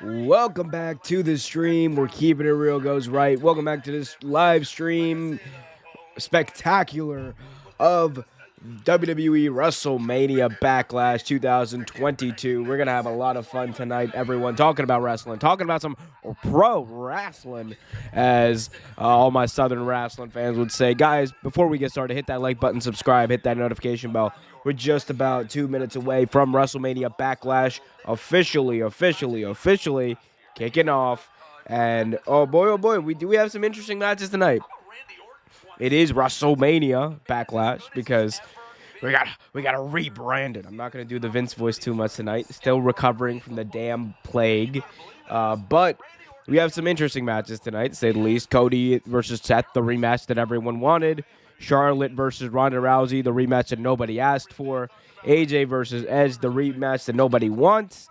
Welcome back to the stream. We're keeping it real goes right. Welcome back to this live stream spectacular of WWE WrestleMania Backlash 2022. We're going to have a lot of fun tonight, everyone, talking about wrestling, talking about some pro wrestling, as all my Southern wrestling fans would say. Guys, before we get started, hit that like button, subscribe, hit that notification bell. We're just about 2 minutes away from WrestleMania Backlash officially kicking off. And oh boy, we have some interesting matches tonight. It is WrestleMania Backlash because we gotta rebrand it. I'm not gonna do the Vince voice too much tonight. Still recovering from the damn plague, but we have some interesting matches tonight, to say the least. Cody versus Seth, the rematch that everyone wanted. Charlotte versus Ronda Rousey, the rematch that nobody asked for. AJ versus Edge, the rematch that nobody wants.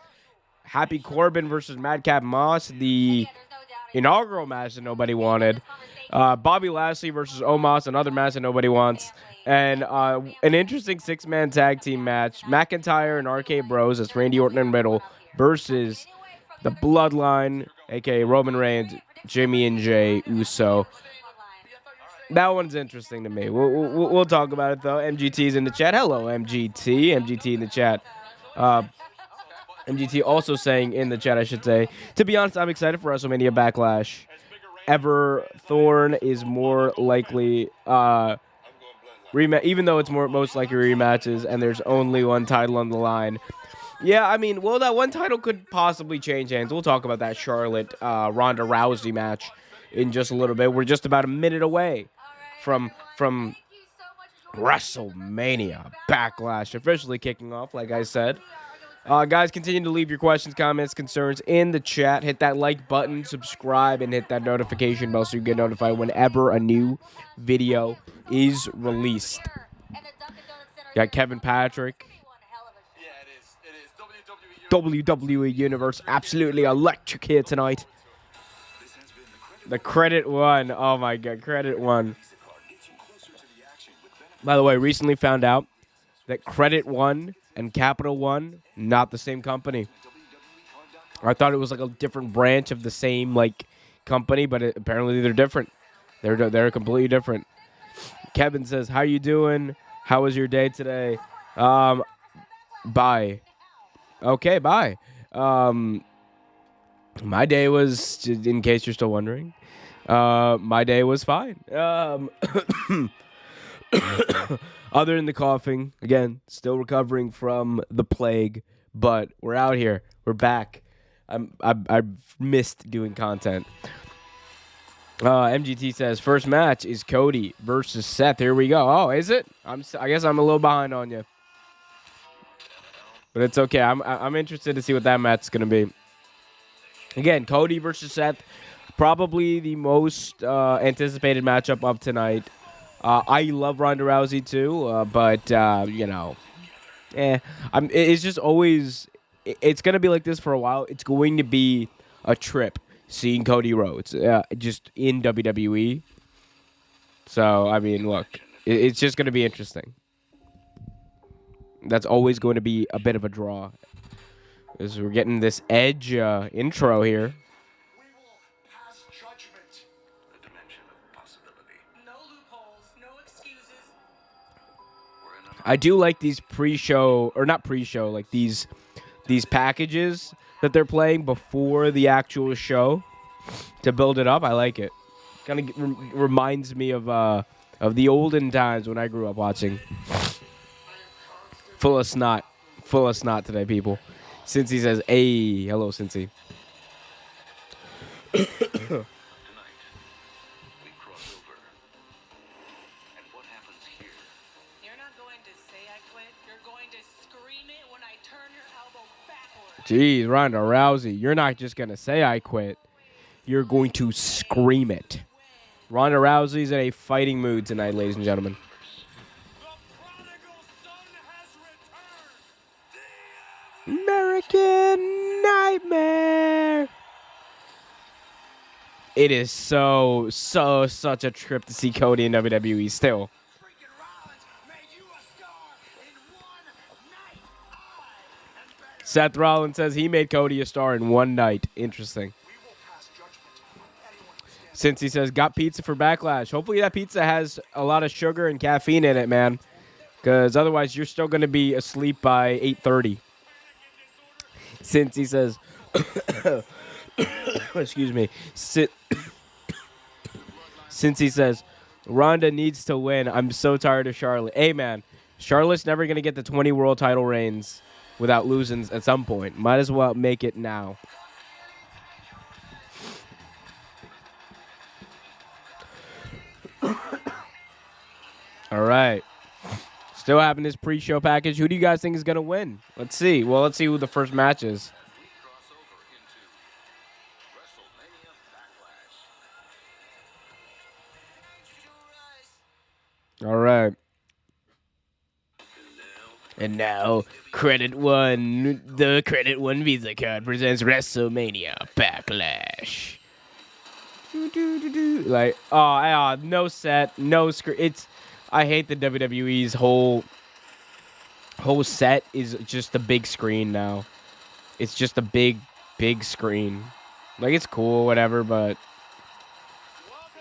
Happy Corbin versus Madcap Moss, the inaugural match that nobody wanted. Bobby Lashley versus Omos, another match that nobody wants. And an interesting six-man tag team match. McIntyre and RK Bros, that's Randy Orton and Riddle, versus the Bloodline, a.k.a. Roman Reigns, Jimmy and Jay Uso. That one's interesting to me. We'll talk about it, though. MGT's in the chat. Hello, MGT. MGT in the chat. MGT also saying in the chat, I should say, to be honest, I'm excited for WrestleMania Backlash. Thorne is more likely, even though it's most likely rematches and there's only one title on the line. Yeah, I mean, well, that one title could possibly change hands. We'll talk about that Charlotte Ronda Rousey match in just a little bit. We're just about a minute away from WrestleMania Backlash officially kicking off, like I said. Guys, continue to leave your questions, comments, concerns in the chat. Hit that like button, subscribe, and hit that notification bell so you get notified whenever a new video is released. Got Kevin Patrick. WWE Universe absolutely electric here tonight. The credit one. Oh my god, credit one. By the way, recently found out that Credit One and Capital One, not the same company. I thought it was like a different branch of the same company, but apparently they're different. They're completely different. Kevin says, "How you doing? How was your day today?" Bye. Okay, bye. My day was, in case you're still wondering, my day was fine. Other than the coughing, again, still recovering from the plague, but we're out here. We're back. I've missed doing content. MGT says first match is Cody versus Seth. Here we go. Oh, is it? I guess I'm a little behind on you, but it's okay. I'm interested to see what that match is gonna be. Again, Cody versus Seth, probably the most anticipated matchup of tonight. I love Ronda Rousey too, but it's just always. It's gonna be like this for a while. It's going to be a trip seeing Cody Rhodes just in WWE. So I mean, look, it's just gonna be interesting. That's always going to be a bit of a draw, as we're getting this Edge intro here. I do like these pre-show, or not pre-show, like these packages that they're playing before the actual show to build it up. I like it. Kind of reminds me of the olden times when I grew up watching. Full of snot today, people. Cincy says, "Hey, hello, Cincy." Jeez, Ronda Rousey, you're not just going to say I quit. You're going to scream it. Ronda Rousey's in a fighting mood tonight, ladies and gentlemen. American Nightmare. It is such a trip to see Cody in WWE still. Seth Rollins says he made Cody a star in one night. Interesting. Since he says, got pizza for Backlash. Hopefully that pizza has a lot of sugar and caffeine in it, man. Because otherwise you're still going to be asleep by 8:30. Since he says, excuse me. Since he says, Ronda needs to win. I'm so tired of Charlotte. Hey, man. Charlotte's never going to get the 20 world title reigns without losing at some point. Might as well make it now. All right. Still having this pre-show package. Who do you guys think is going to win? Let's see. Well, let's see who the first match is. All right. And now, Credit One, the Credit One Visa card presents WrestleMania Backlash. Like, no set, no screen. I hate the WWE's whole set is just a big screen now. It's just a big screen. Like, it's cool, whatever, but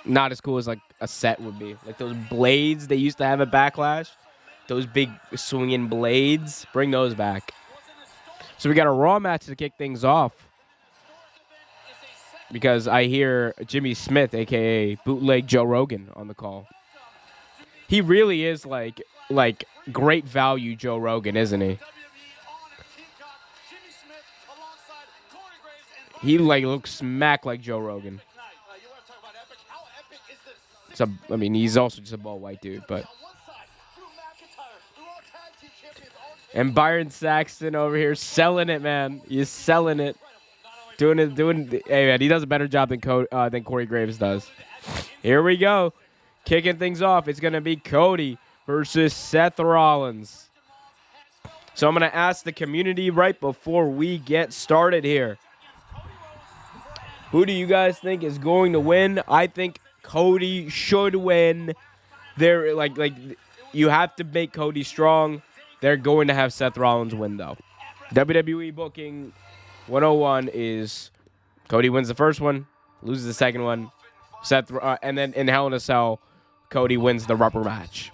not as cool as like a set would be. Like those blades they used to have at Backlash, those big swinging blades. Bring those back. So we got a Raw match to kick things off. Because I hear Jimmy Smith, a.k.a. Bootleg Joe Rogan, on the call. He really is like great value Joe Rogan, isn't he? He like looks smack like Joe Rogan. I mean, he's also just a bald white dude, but. And Byron Saxton over here selling it, man. He's selling it. Hey, man, he does a better job than Corey Graves does. Here we go. Kicking things off. It's going to be Cody versus Seth Rollins. So I'm going to ask the community right before we get started here. Who do you guys think is going to win? I think Cody should win. They're like you have to make Cody strong. They're going to have Seth Rollins win, though. WWE booking 101 is Cody wins the first one, loses the second one, and then in Hell in a Cell, Cody wins the rubber match.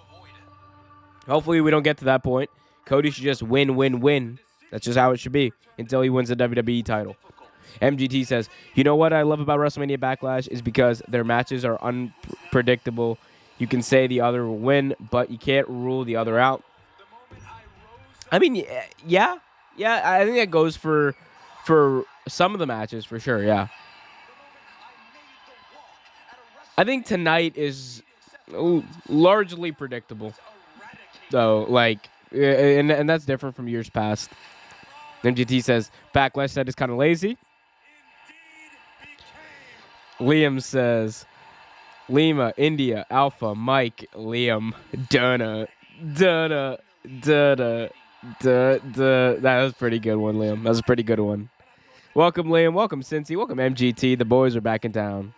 Hopefully we don't get to that point. Cody should just win. That's just how it should be until he wins the WWE title. MGT says, you know what I love about WrestleMania Backlash is because their matches are unpredictable. You can say the other will win, but you can't rule the other out. I mean, yeah, I think that goes for some of the matches, for sure, yeah. I think tonight is largely predictable, though, like, and that's different from years past. MGT says, Backlash said is kind of lazy. Liam says, Lima, India, Alpha, Mike, Liam, Donna. That was a pretty good one, Liam. That was a pretty good one. Welcome, Liam. Welcome, Cincy. Welcome, MGT. The boys are back in town.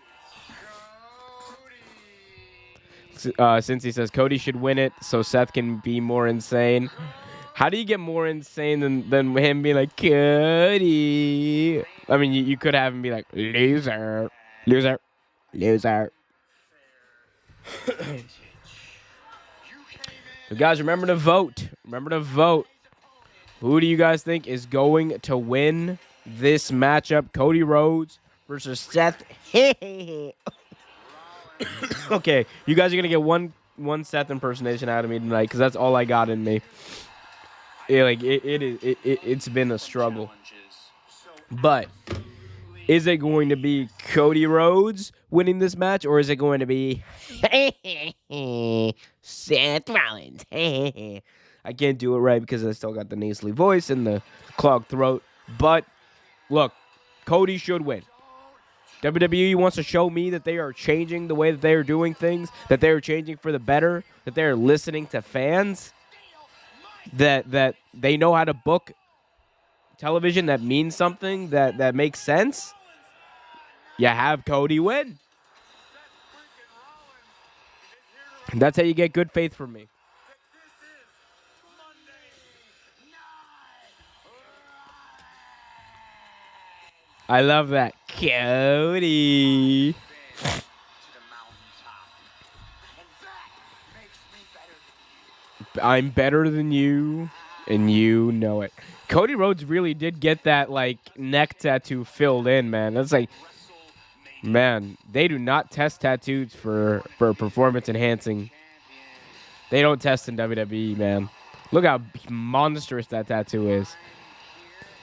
Cincy says Cody should win it so Seth can be more insane. How do you get more insane than him being like, Cody? I mean, you could have him be like, loser. So guys, remember to vote. Who do you guys think is going to win this matchup? Cody Rhodes versus Seth. Okay, you guys are going to get one Seth impersonation out of me tonight because that's all I got in me. It's been a struggle. But is it going to be Cody Rhodes winning this match, or is it going to be Seth Rollins? I can't do it right because I still got the nasally voice and the clogged throat. But look, Cody should win. WWE wants to show me that they are changing the way that they are doing things, that they are changing for the better, that they are listening to fans, that they know how to book television that means something, that makes sense. You have Cody win. That's how you get good faith from me. I love that. Cody. I'm better than you, and you know it. Cody Rhodes really did get that like neck tattoo filled in, man. That's like, man, they do not test tattoos for performance enhancing. They don't test in WWE, man. Look how monstrous that tattoo is.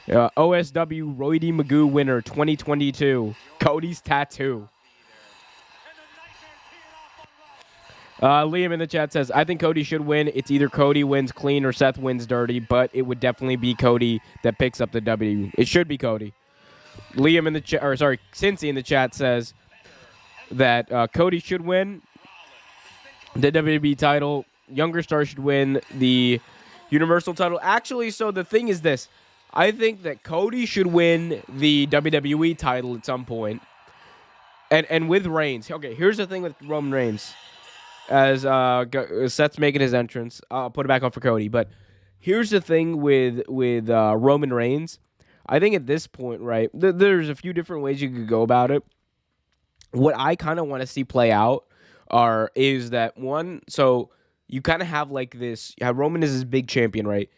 OSW Roydy Magoo winner 2022. Cody's tattoo. Liam in the chat says, I think Cody should win. It's either Cody wins clean or Seth wins dirty, but it would definitely be Cody that picks up the W. It should be Cody. Liam in the chat, or sorry, Cincy in the chat says that Cody should win the WWE title. Younger Star should win the Universal title. Actually, so the thing is this. I think that Cody should win the WWE title at some point. And with Reigns. Okay, here's the thing with Roman Reigns. As Seth's making his entrance, I'll put it back on for Cody. But here's the thing with Roman Reigns. I think at this point, right, there's a few different ways you could go about it. What I kind of want to see play out is that one, so you kind of have like this, Roman is this big champion, right?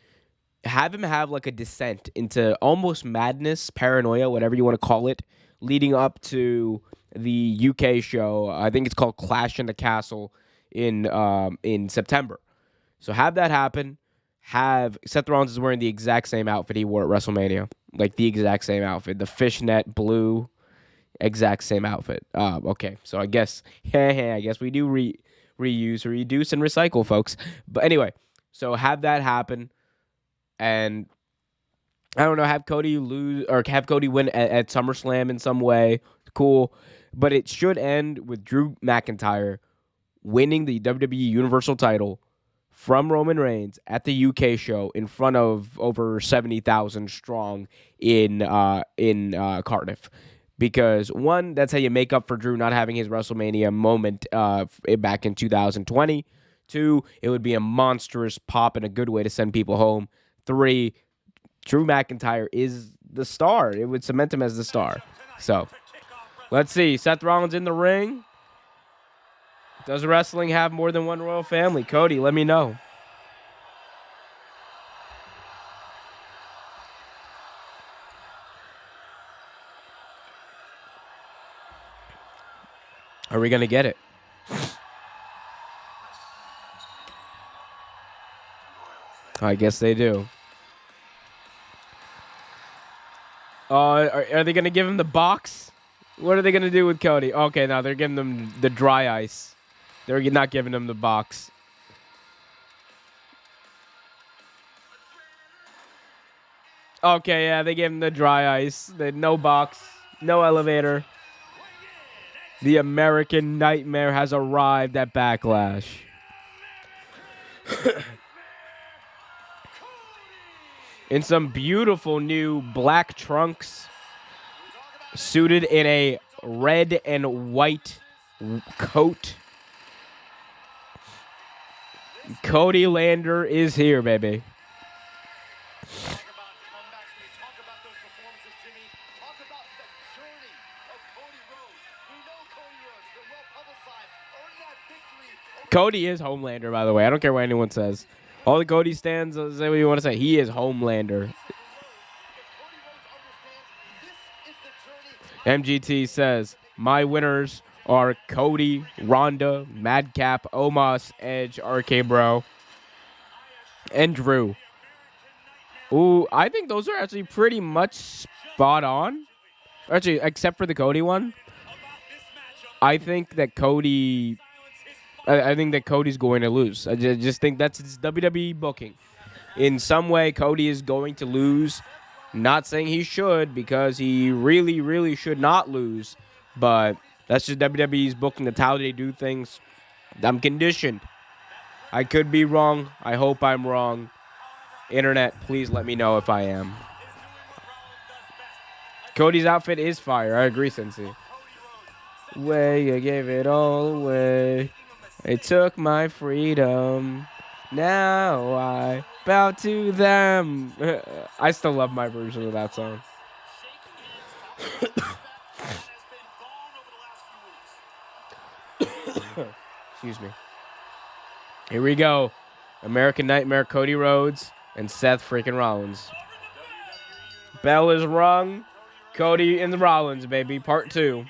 Have him have like a descent into almost madness, paranoia, whatever you want to call it, leading up to the UK show. I think it's called Clash in the Castle in September. So have that happen. Have Seth Rollins is wearing the exact same outfit he wore at WrestleMania, like the exact same outfit, the fishnet blue, exact same outfit. Okay, so I guess we do reuse, reduce, and recycle, folks. But anyway, so have that happen. And I don't know, have Cody lose or have Cody win at SummerSlam in some way. Cool. But it should end with Drew McIntyre winning the WWE Universal title from Roman Reigns at the UK show in front of over 70,000 strong in Cardiff. Because one, that's how you make up for Drew not having his WrestleMania moment back in 2020. Two, it would be a monstrous pop and a good way to send people home. Three, Drew McIntyre is the star. It would cement him as the star. So, let's see. Seth Rollins in the ring. Does wrestling have more than one royal family? Cody, let me know. Are we going to get it? I guess they do. Are they going to give him the box? What are they going to do with Cody? Okay, no, they're giving them the dry ice. They're not giving him the box. Okay, yeah, they gave him the dry ice. No box, no elevator. The American Nightmare has arrived at Backlash. In some beautiful new black trunks, suited in a red and white coat. Cody Lander is here, baby. Cody is Homelander, by the way. I don't care what anyone says. All the Cody stands, say what you want to say. He is Homelander. MGT says, my winners are Cody, Ronda, Madcap, Omos, Edge, RK Bro, and Drew. Ooh, I think those are actually pretty much spot on. Actually, except for the Cody one. I think that Cody... I think that Cody's going to lose. I just think that's his WWE booking. In some way, Cody is going to lose. Not saying he should, because he really, really should not lose. But that's just WWE's booking. That's how they do things. I'm conditioned. I could be wrong. I hope I'm wrong. Internet, please let me know if I am. Cody's outfit is fire. I agree, Cincy. Way, you gave it all away. They took my freedom. Now I bow to them. I still love my version of that song. Excuse me. Here we go. American Nightmare, Cody Rhodes, and Seth freaking Rollins. Bell is rung. Cody and the Rollins, baby. Part 2.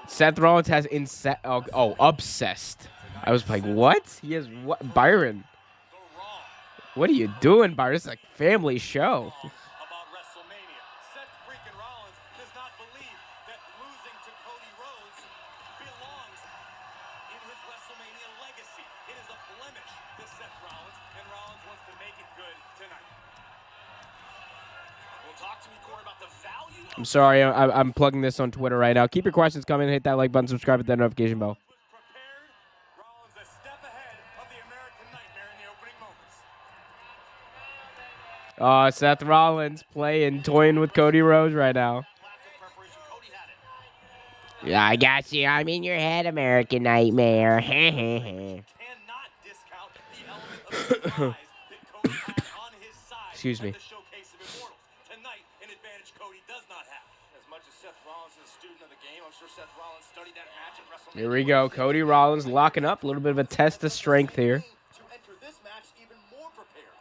Seth Rollins has obsessed. I was like, what? He has what? Byron. What are you doing, Byron? It's like a family show. About WrestleMania. Seth freaking Rollins does not believe that losing to Cody Rhodes belongs in his WrestleMania legacy. It is a blemish to Seth Rollins, and Rollins wants to make it good tonight. Well, talk to me, Corey, about the value. I'm sorry, I'm plugging this on Twitter right now. Keep your questions coming. Hit that like button, subscribe, hit that notification bell. Rollins a step ahead of the American Nightmare in the opening moments. Seth Rollins toying with Cody Rhodes right now. Yeah, I got you. I'm in your head, American Nightmare. Cannot discount the element of surprise that Cody had on his side. Excuse me. At the Showcase of Immortals. Tonight, an advantage Cody does not have. As much as Seth Rollins is a student of the game, I'm sure Seth Rollins studied that match at WrestleMania. Here we go. Cody Rollins locking up. A little bit of a test of strength here. To enter this match even more prepared.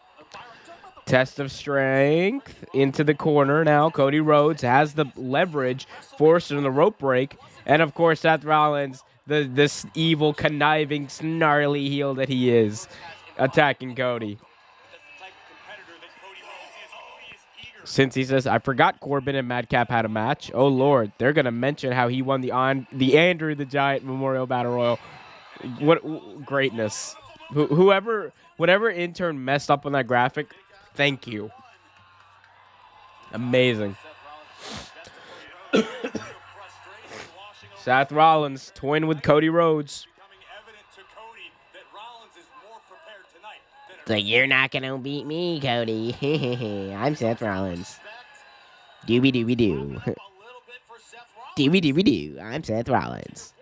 Test of strength into the corner now. Cody Rhodes has the leverage, forcing the rope break. And, of course, Seth Rollins, this evil, conniving, snarly heel that he is, attacking Cody. Since he says, I forgot Corbin and Madcap had a match. Oh, Lord. They're going to mention how he won the Andrew the Giant Memorial Battle Royal. What greatness. Whatever intern messed up on that graphic, thank you. Amazing. Seth Rollins toying with Cody Rhodes. So you're not gonna beat me, Cody. I'm Seth Rollins. Dooby dooby doo. Dooby dooby doo. I'm Seth Rollins.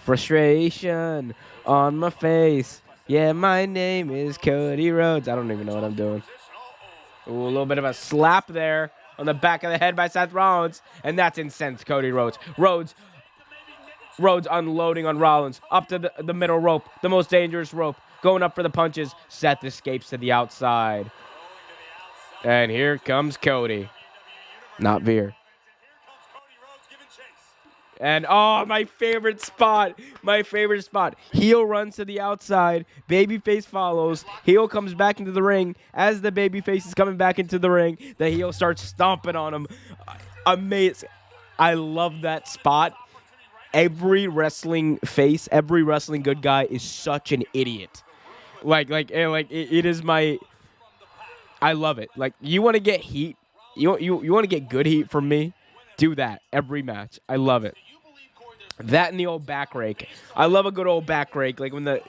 Frustration on my face. Yeah, my name is Cody Rhodes. I don't even know what I'm doing. Ooh, a little bit of a slap there on the back of the head by Seth Rollins. And that's incensed Cody Rhodes. Rhodes unloading on Rollins. Up to the middle rope. The most dangerous rope. Going up for the punches. Seth escapes to the outside. And here comes Cody. Not Veer. And, oh, my favorite spot. My favorite spot. Heel runs to the outside. Babyface follows. Heel comes back into the ring. As the babyface is coming back into the ring, the heel starts stomping on him. Amazing. I love that spot. Every wrestling face, every wrestling good guy is such an idiot. It is my... I love it. Like, you want to get heat? You want to get good heat from me? Do that every match. I love it. That and the old back rake. I love a good old back rake. Like when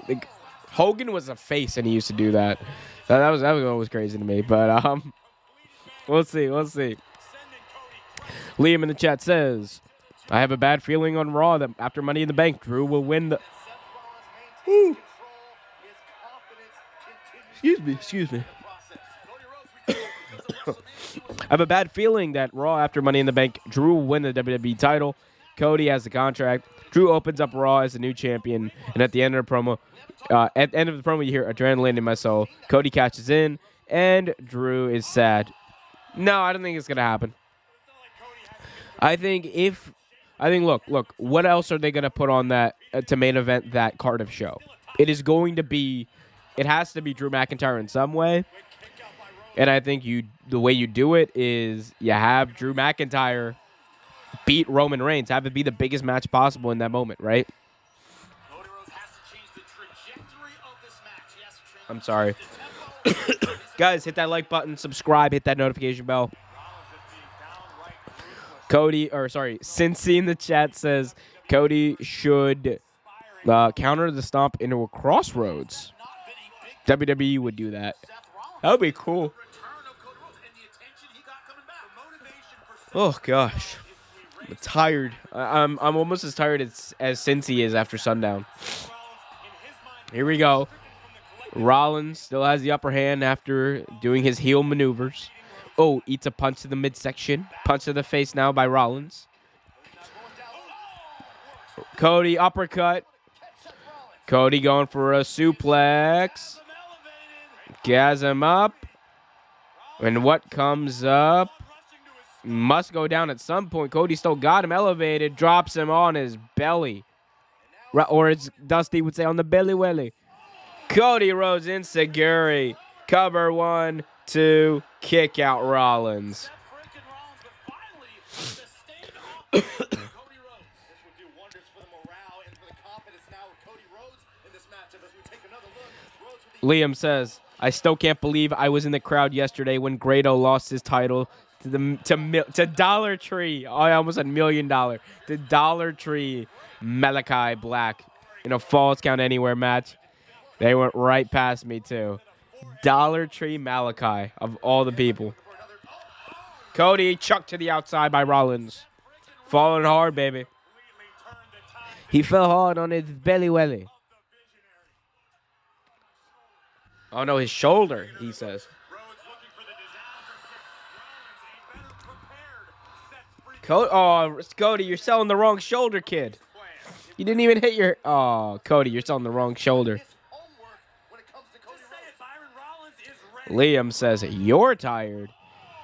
Hogan was a face and he used to do that. That was always crazy to me. But we'll see. Liam in the chat says, I have a bad feeling on Raw that after Money in the Bank, Drew will win the. Excuse me. I have a bad feeling that Raw after Money in the Bank, Drew will win the WWE title. Cody has the contract. Drew opens up Raw as the new champion, and at the end of the promo, you hear adrenaline in my soul. Cody catches in, and Drew is sad. No, I don't think it's gonna happen. Look, what else are they gonna put on that to main event that Cardiff show? It has to be Drew McIntyre in some way. And I think the way you do it is you have Drew McIntyre beat Roman Reigns. Have it be the biggest match possible in that moment, right? I'm sorry. Guys, hit that like button, subscribe, hit that notification bell. Cincy in the chat says Cody should counter the stomp into a crossroads. WWE would do that. That would be cool. Oh gosh, I'm tired. I'm almost as tired as Cincy is after sundown. Here we go. Rollins still has the upper hand after doing his heel maneuvers. Oh, eats a punch to the midsection. Punch to the face now by Rollins. Cody uppercut. Cody going for a suplex. Gas him up. And what comes up must go down at some point. Cody still got him elevated. Drops him on his belly. Or as Dusty would say, on the belly welly. Cody Rhodes enziguri. Cover 1, 2, kick out Rollins. Liam says, I still can't believe I was in the crowd yesterday when Grado lost his title to Dollar Tree. Oh, I almost said $1 million. To Dollar Tree Malachi Black in a Falls Count Anywhere match. They went right past me, too. Dollar Tree Malachi, of all the people. Cody chucked to the outside by Rollins. Falling hard, baby. He fell hard on his belly welly. Oh, no, his shoulder, he says. Cody, you're selling the wrong shoulder, kid. You didn't even hit your... Oh, Cody, you're selling the wrong shoulder. Liam says, you're tired.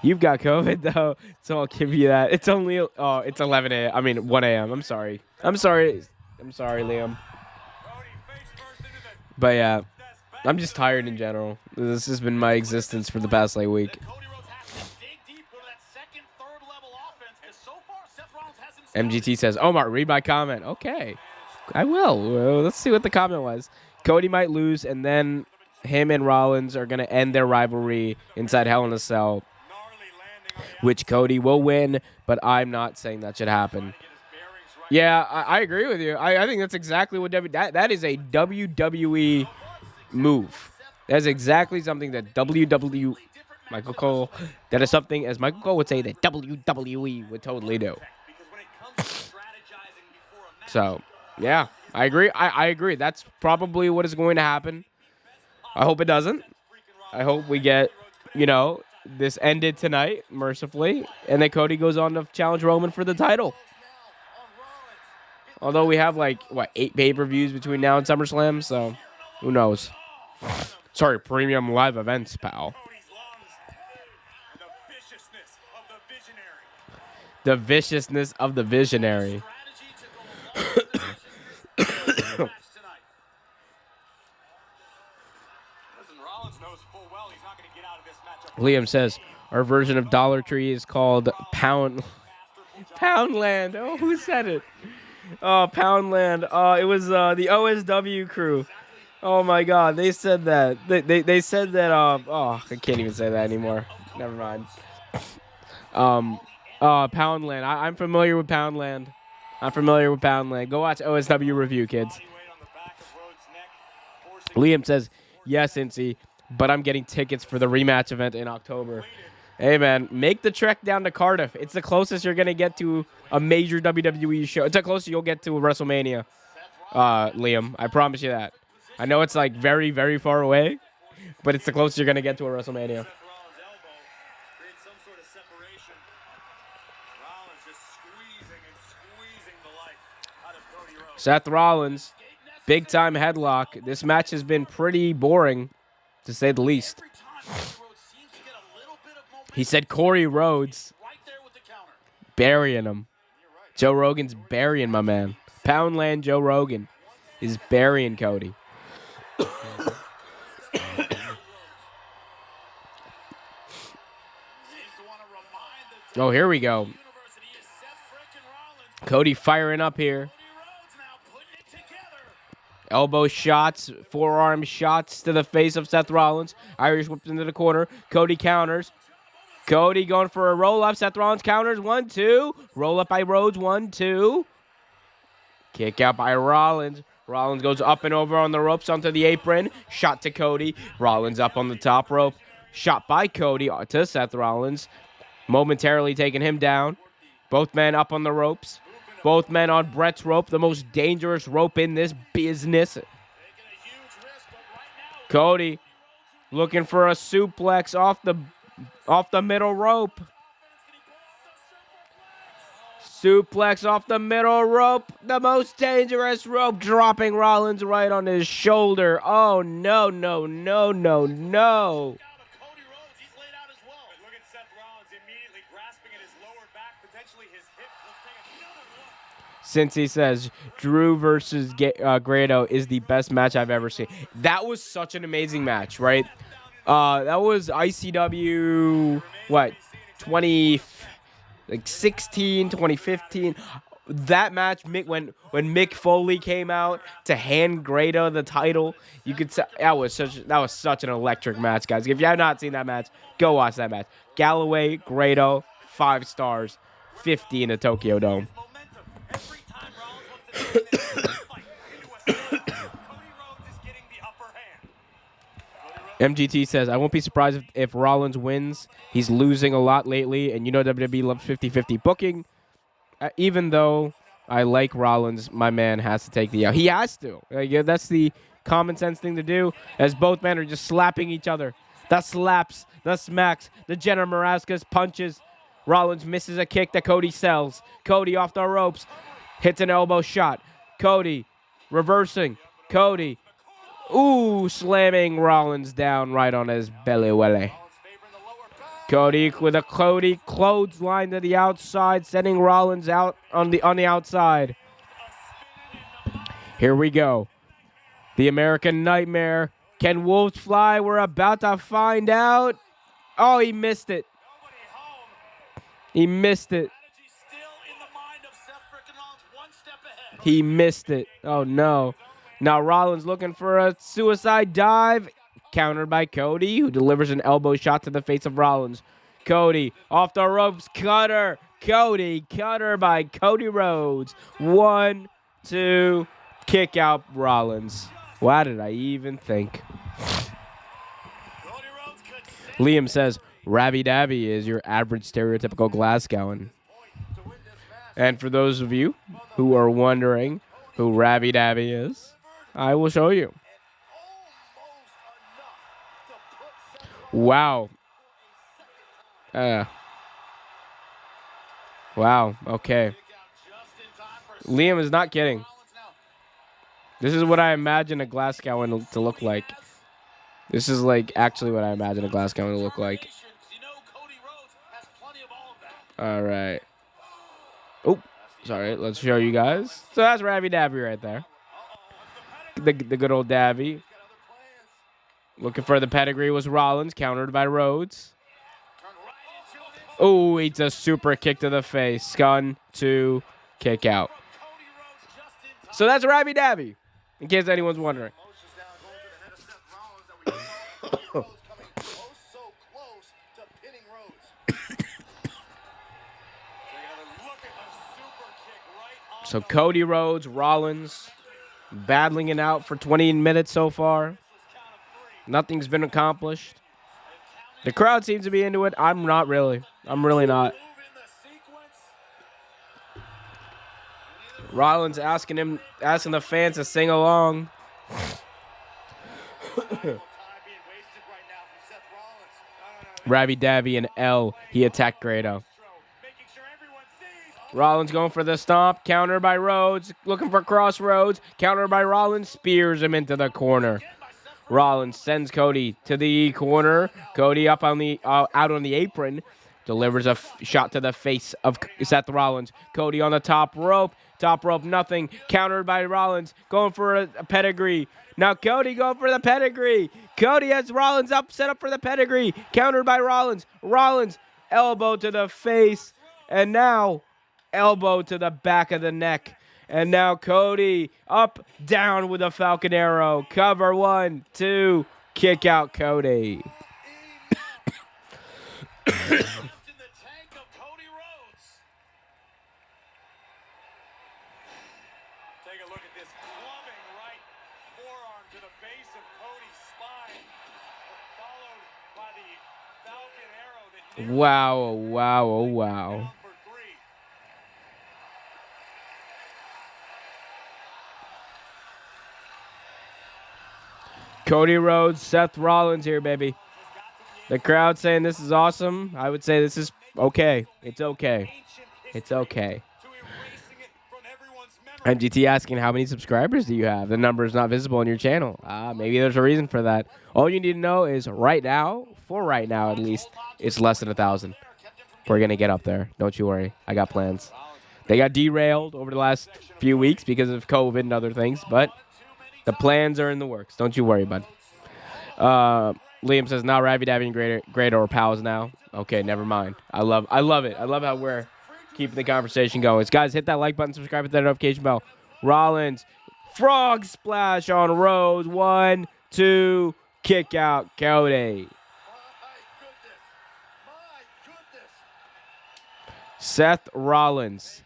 You've got COVID, though, so I'll give you that. It's only... Oh, it's 11 a.m. I mean, 1 a.m. I'm sorry. I'm sorry, Liam. But, yeah, I'm just tired in general. This has been my existence for the past, like, week. MGT says, Omar, read my comment. Okay, I will. Well, let's see what the comment was. Cody might lose, and then him and Rollins are going to end their rivalry inside Hell in a Cell, which Cody will win, but I'm not saying that should happen. Yeah, I agree with you. I think that's exactly what that is a WWE move. That's exactly something that WWE, Michael Cole, that is something, as Michael Cole would say, that WWE would totally do. So, yeah, I agree. I agree. That's probably what is going to happen. I hope it doesn't. I hope we get, this ended tonight, mercifully, and then Cody goes on to challenge Roman for the title. Although we have, 8 pay-per-views between now and SummerSlam, so who knows. Sorry, premium live events, pal. The viciousness of the visionary. Liam says, our version of Dollar Tree is called Poundland. Oh, who said it? Oh, Poundland. It was the OSW crew. Oh, my God. They said that. They said that, I can't even say that anymore. Never mind. Poundland. I'm familiar with Poundland. Go watch OSW review, kids. Liam says, yes, Incy, but I'm getting tickets for the rematch event in October. Hey, man, make the trek down to Cardiff. It's the closest you're going to get to a major WWE show. It's the closest you'll get to a WrestleMania, Liam. I promise you that. I know it's, very, very far away, but it's the closest you're going to get to a WrestleMania. Seth Rollins, big-time headlock. This match has been pretty boring, to say the least. He said Corey Rhodes burying him. Joe Rogan's burying my man. Poundland Joe Rogan is burying Cody. Oh, here we go. Cody firing up here. Elbow shots, forearm shots to the face of Seth Rollins. Irish whipped into the corner. Cody counters. Cody going for a roll-up. Seth Rollins counters. 1, 2. Roll-up by Rhodes. 1, 2. Kick out by Rollins. Rollins goes up and over on the ropes onto the apron. Shot to Cody. Rollins up on the top rope. Shot by Cody to Seth Rollins. Momentarily taking him down. Both men up on the ropes. Both men on Brett's rope, the most dangerous rope in this business. Cody looking for a suplex off the middle rope. Suplex off the middle rope. The most dangerous rope, dropping Rollins right on his shoulder. Oh, no, no, no, no, no. Since he says Drew versus Grado is the best match I've ever seen. That was such an amazing match, right? That was ICW, what, 2016, 2015. That match, when Mick Foley came out to hand Grado the title, you could say that was such an electric match, guys. If you have not seen that match, go watch that match. Galloway, Grado, 5 stars, 50 in the Tokyo Dome. MGT says, I won't be surprised if Rollins wins. He's losing a lot lately, and you know WWE loves 50-50 booking. Even though I like Rollins, my man has to take the L. He has to. That's the common sense thing to do, as both men are just slapping each other. The slaps, the smacks, the Jenna Marascas punches. Rollins misses a kick that Cody sells. Cody off the ropes, hits an elbow shot. Cody reversing. Cody, slamming Rollins down right on his belly welly. Cody with a clothesline to the outside, sending Rollins out on the outside. Here we go. The American Nightmare. Can wolves fly? We're about to find out. Oh, he missed it. He missed it. He missed it. Oh, no. Now Rollins looking for a suicide dive. Countered by Cody, who delivers an elbow shot to the face of Rollins. Cody off the ropes. Cutter. Cody. Cutter by Cody Rhodes. 1, 2. Kick out Rollins. Why did I even think? Liam says, Ravi Davy is your average stereotypical Glasgowan. And for those of you who are wondering who Ravi Davy is, I will show you. Wow. Wow. Okay. Liam is not kidding. This is what I imagine a Glasgowan to look like. This is like actually what I imagine a Glasgowan to look like. All right. Oh, sorry. Let's show you guys. So that's Ravi Davy right there. The good old Davy. Looking for the pedigree was Rollins, countered by Rhodes. Oh, it's a super kick to the face. 1, 2, kick out. So that's Ravi Davy, in case anyone's wondering. So Cody Rhodes, Rollins, battling it out for 20 minutes so far. Nothing's been accomplished. The crowd seems to be into it. I'm not really. I'm really not. Rollins asking the fans to sing along. Ravi Davy and L. He attacked Grado. Rollins going for the stomp. Counter by Rhodes. Looking for Crossroads. Counter by Rollins. Spears him into the corner. Rollins sends Cody to the corner. Cody up on the out on the apron. Delivers a shot to the face of Seth Rollins. Cody on the top rope. Top rope, nothing. Countered by Rollins. Going for a pedigree. Now Cody going for the pedigree. Cody has Rollins set up for the pedigree. Countered by Rollins. Rollins, elbow to the face. And now, elbow to the back of the neck. And now Cody up, down with a Falcon Arrow. Cover 1, 2, kick out Cody. Wow, wow, oh wow. Cody Rhodes, Seth Rollins here, baby. The crowd saying this is awesome. I would say this is okay. It's okay. It's okay. MGT asking, how many subscribers do you have? The number is not visible on your channel. Maybe there's a reason for that. All you need to know is right now, for right now at least, it's less than 1,000. We're going to get up there. Don't you worry. I got plans. They got derailed over the last few weeks because of COVID and other things, but the plans are in the works. Don't you worry, bud. Liam says, now Rabby Dabby and Greater are pals now. Okay, never mind. I love it. I love how we're keeping the conversation going. Guys, hit that like button, subscribe, hit that notification bell. Rollins, frog splash on Rhodes. 1, 2, kick out Cody. Seth Rollins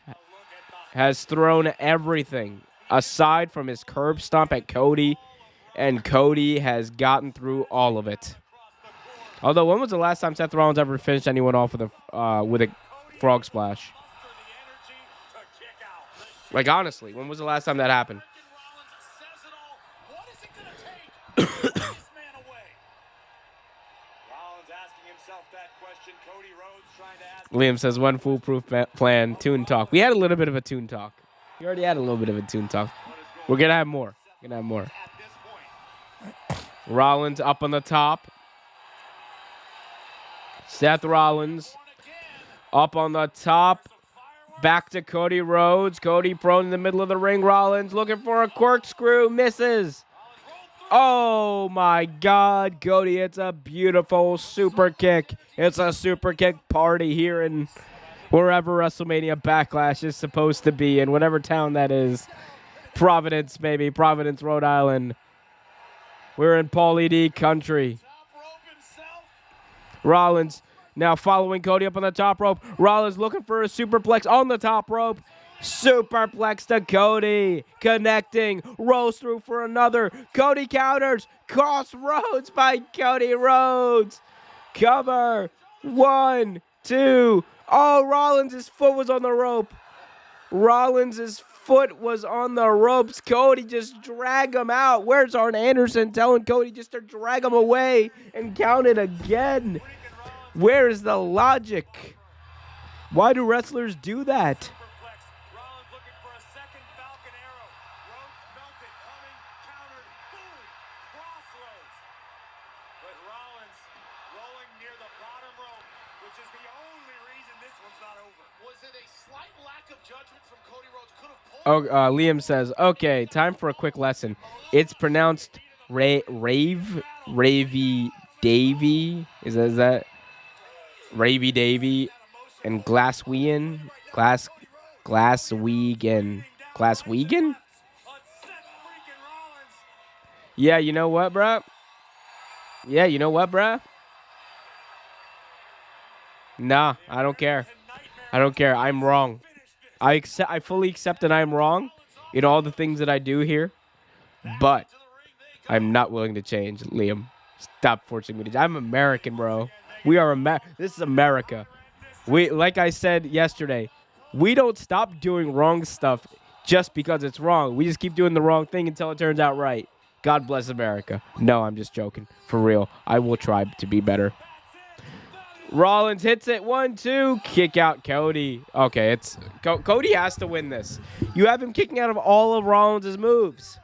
has thrown everything aside from his curb stomp at Cody, and Cody has gotten through all of it. Although, when was the last time Seth Rollins ever finished anyone off with a frog splash? Like, honestly, when was the last time that happened? Liam says, one foolproof plan, Toon Talk. We had a little bit of a Toon Talk. We already had a little bit of a Toon Talk. We're going to have more. Rollins up on the top. Seth Rollins up on the top. Back to Cody Rhodes. Cody prone in the middle of the ring. Rollins looking for a corkscrew. Misses. Oh, my God. Cody, it's a beautiful super kick. It's a super kick party here in wherever WrestleMania Backlash is supposed to be, in whatever town that is. Providence, baby. Providence, Rhode Island. We're in Paulie D country. Rollins now following Cody up on the top rope. Rollins looking for a superplex on the top rope. Superplex to Cody. Connecting. Rolls through for another. Cody counters. Crossroads by Cody Rhodes. Cover. 1, 2. Oh, Rollins' foot was on the rope. Rollins' foot was on the ropes. Cody just drag him out. Where's Arn Anderson telling Cody just to drag him away and count it again? Where is the logic? Why do wrestlers do that? Oh, Liam says, okay, time for a quick lesson. It's pronounced Ravy Davy. Is that Ravy Davy and Glasswegan? Glasswegan? Yeah, you know what, bruh? Nah, I don't care. I'm wrong. I fully accept that I'm wrong in all the things that I do here, but I'm not willing to change, Liam. Stop forcing me to. I'm American, bro. We are This is America. Like I said yesterday, we don't stop doing wrong stuff just because it's wrong. We just keep doing the wrong thing until it turns out right. God bless America. No, I'm just joking. For real. I will try to be better. Rollins hits it. 1, 2. Kick out Cody. Okay, Cody has to win this. You have him kicking out of all of Rollins' moves.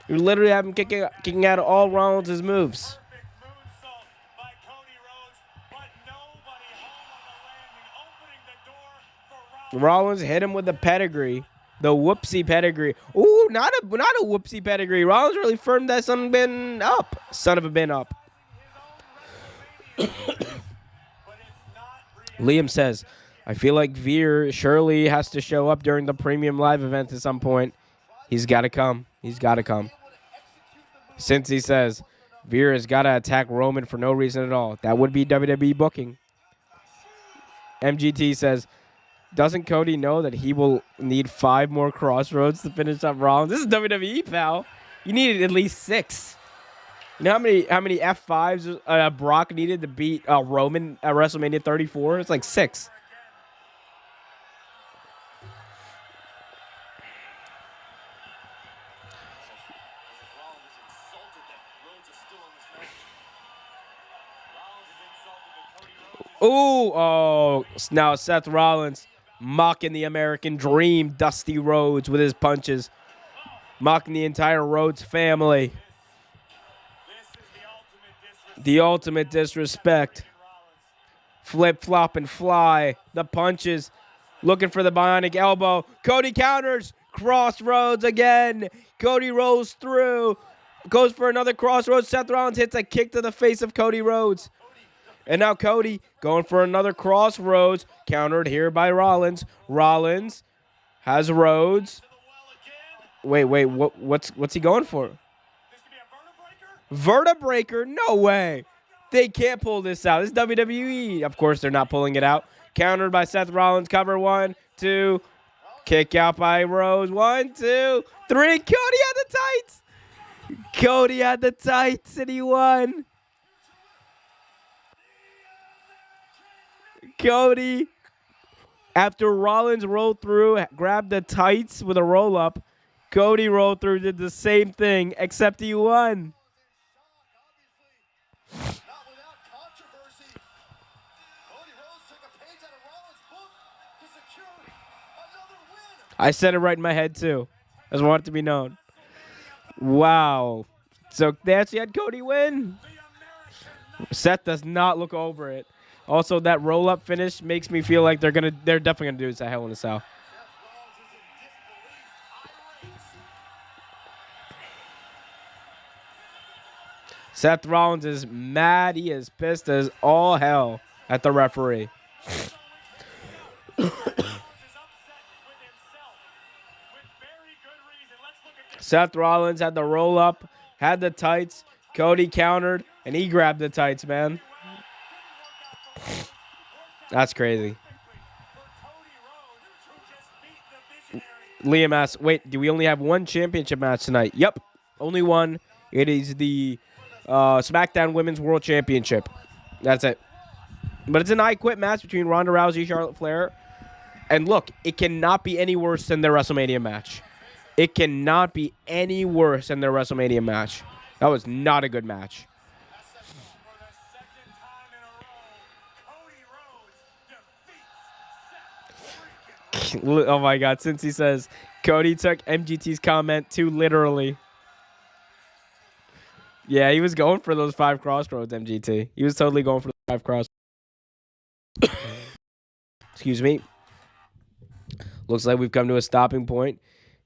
You literally have him kicking out of all Rollins' moves. Rollins hit him with the pedigree. The whoopsie pedigree. Ooh, not a whoopsie pedigree. Rollins really firmed that son of a bin up. Liam says, I feel like Veer surely has to show up during the premium live event at some point. He's got to come. Since he says Veer has got to attack Roman for no reason at all. That would be WWE booking. MGT says, doesn't Cody know that he will need 5 more crossroads to finish up Rollins? This is WWE, pal. You needed at least 6. You know how many F5s Brock needed to beat Roman at WrestleMania 34? It's like 6. Ooh, oh, now Seth Rollins mocking the American Dream, Dusty Rhodes with his punches, mocking the entire Rhodes family. The ultimate disrespect. Flip, flop, and fly. The punches. Looking for the bionic elbow. Cody counters. Crossroads again. Cody rolls through. Goes for another crossroads. Seth Rollins hits a kick to the face of Cody Rhodes. And now Cody going for another crossroads. Countered here by Rollins. Rollins has Rhodes. Wait, what's he going for? Vertebreaker? No way. They can't pull this out. This is WWE. Of course, they're not pulling it out. Countered by Seth Rollins. Cover 1, 2. Kick out by Rhodes. 1, 2, 3. Cody had the tights. Cody had the tights and he won. Cody, after Rollins rolled through, grabbed the tights with a roll-up, Cody rolled through, did the same thing, except he won. I said it right in my head, too. I just want it to be known. Wow. So they actually had Cody win. Seth does not look over it. Also, that roll-up finish makes me feel like they're definitely gonna do this at Hell in a Cell. Seth Rollins is mad. He is pissed as all hell at the referee. Seth Rollins had the roll-up, had the tights. Cody countered, and he grabbed the tights, man. That's crazy. Liam asks, wait, do we only have one championship match tonight? Yep, only one. It is the SmackDown Women's World Championship. That's it. But it's an I Quit match between Ronda Rousey and Charlotte Flair. And look, it cannot be any worse than their WrestleMania match. It cannot be any worse than their WrestleMania match. That was not a good match. Oh my God, since he says Cody took MGT's comment too literally. Yeah, he was going for those 5 crossroads, MGT. He was totally going for the 5 crossroads. Excuse me. Looks like we've come to a stopping point.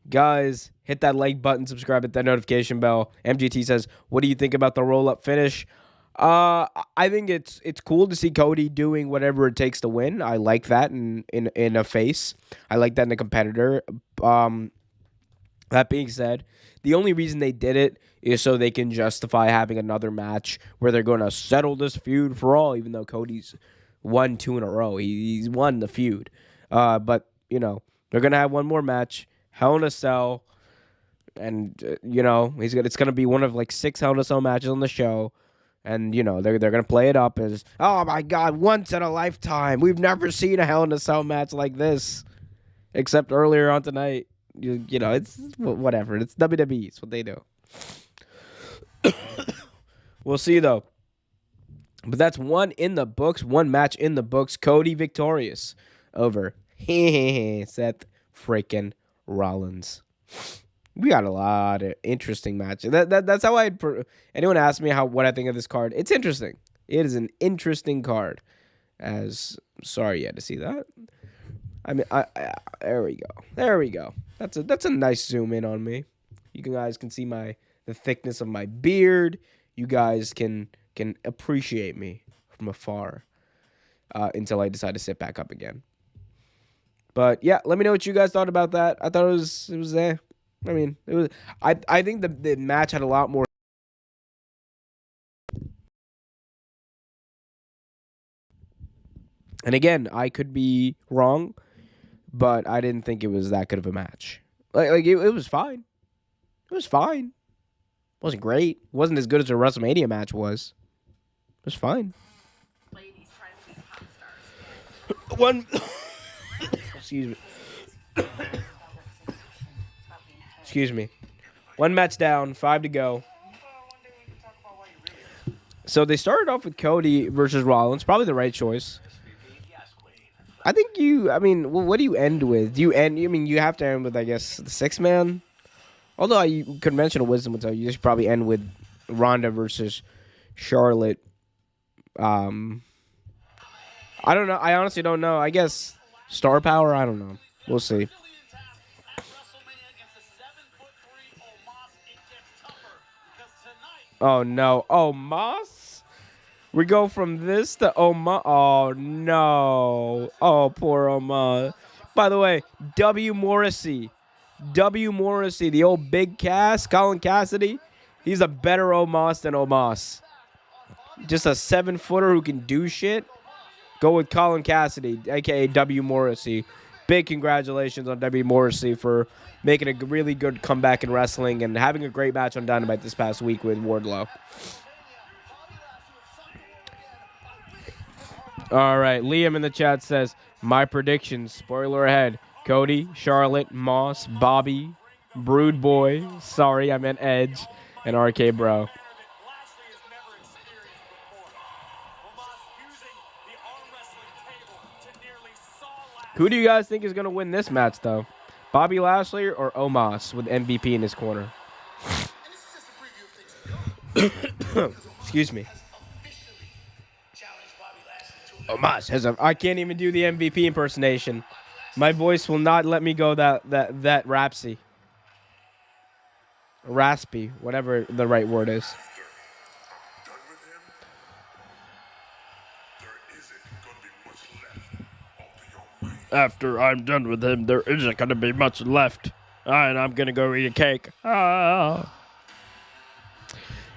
Guys, hit that like button, subscribe, hit that notification bell. MGT says, what do you think about the roll-up finish? I think it's cool to see Cody doing whatever it takes to win. I like that in a face. I like that in a competitor. That being said, the only reason they did it is so they can justify having another match where they're going to settle this feud for all, even though Cody's won 2 in a row. He's won the feud. But, you know, they're going to have one more match, Hell in a Cell, and, you know, it's going to be one of like 6 Hell in a Cell matches on the show. And, you know, they're going to play it up as, oh, my God, once in a lifetime. We've never seen a Hell in a Cell match like this, except earlier on tonight. You know, it's whatever. It's WWE. It's what they do. We'll see, though. But that's one in the books. One match in the books. Cody victorious over Seth freaking Rollins. We got a lot of interesting matches. That's how anyone asks me what I think of this card. It's interesting. It is an interesting card. Sorry you had to see that. I mean, there we go. There we go. That's a nice zoom in on me. You guys can see the thickness of my beard. You guys can appreciate me from afar until I decide to sit back up again. But yeah, let me know what you guys thought about that. I thought it was there. I mean, it was. I think the match had a lot more. And again, I could be wrong, but I didn't think it was that good of a match. Like it was fine. It was fine. It wasn't great. It wasn't as good as a WrestleMania match was. It was fine. One. Excuse me. Excuse me. One match down, 5 to go. So they started off with Cody versus Rollins. Probably the right choice. I think I mean, what do you end with? Do you end? I mean, you have to end with, I guess, the 6-man. Although you conventional wisdom would tell you should probably end with Ronda versus Charlotte. I don't know. I honestly don't know. I guess star power. I don't know. We'll see. Oh no. Oh, Moss. We go from this to Omos. Oh no. Oh, poor Omos. By the way, W. Morrissey, the old big Cass, Colin Cassidy. He's a better Omos than Omos. Just a 7-footer who can do shit. Go with Colin Cassidy, a.k.a. W. Morrissey. Big congratulations on W. Morrissey for making a really good comeback in wrestling and having a great match on Dynamite this past week with Wardlow. All right, Liam in the chat says, my predictions, spoiler ahead, Cody, Charlotte, Moss, Bobby, Brood Boy, sorry, I meant Edge, and RK Bro. Who do you guys think is going to win this match, though? Bobby Lashley or Omos with MVP in his corner? Excuse me. Omos has I can't even do the MVP impersonation. My voice will not let me go that raspy, whatever the right word is. After I'm done with him, there isn't going to be much left. And I'm going to go eat a cake.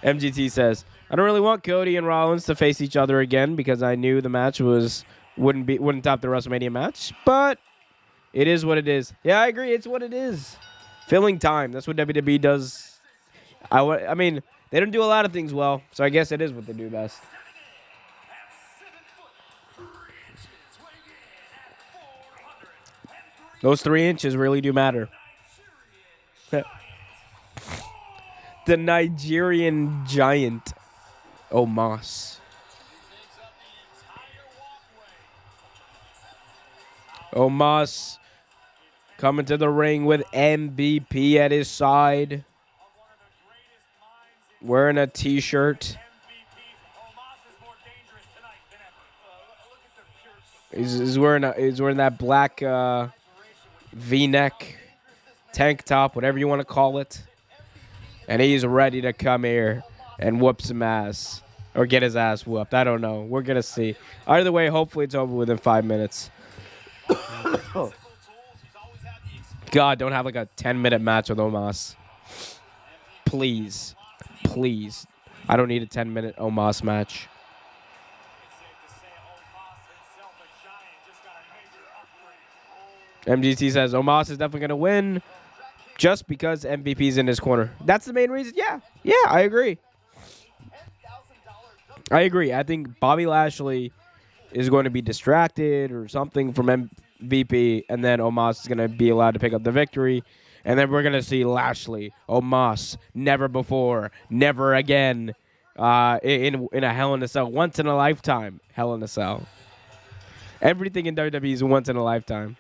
MGT says, I don't really want Cody and Rollins to face each other again because I knew the match wouldn't top the WrestleMania match. But it is what it is. Yeah, I agree. It's what it is. Filling time. That's what WWE does. I mean, they don't do a lot of things well, so I guess it is what they do best. Those 3 inches really do matter. The Nigerian giant, Omos. Omos coming to the ring with MVP at his side. Wearing a t-shirt. He's wearing that black V-neck tank top, whatever you want to call it. And he's ready to come here and whoop some ass. Or get his ass whooped. I don't know. We're going to see. Either way, hopefully it's over within 5 minutes. God, don't have like a 10-minute match with Omos. Please. Please. I don't need a 10-minute Omos match. MGT says Omos is definitely going to win just because MVP's in his corner. That's the main reason? Yeah, I agree. I think Bobby Lashley is going to be distracted or something from MVP, and then Omos is going to be allowed to pick up the victory. And then we're going to see Lashley, Omos, never before, never again, in a Hell in a Cell, once in a lifetime Hell in a Cell. Everything in WWE is once in a lifetime.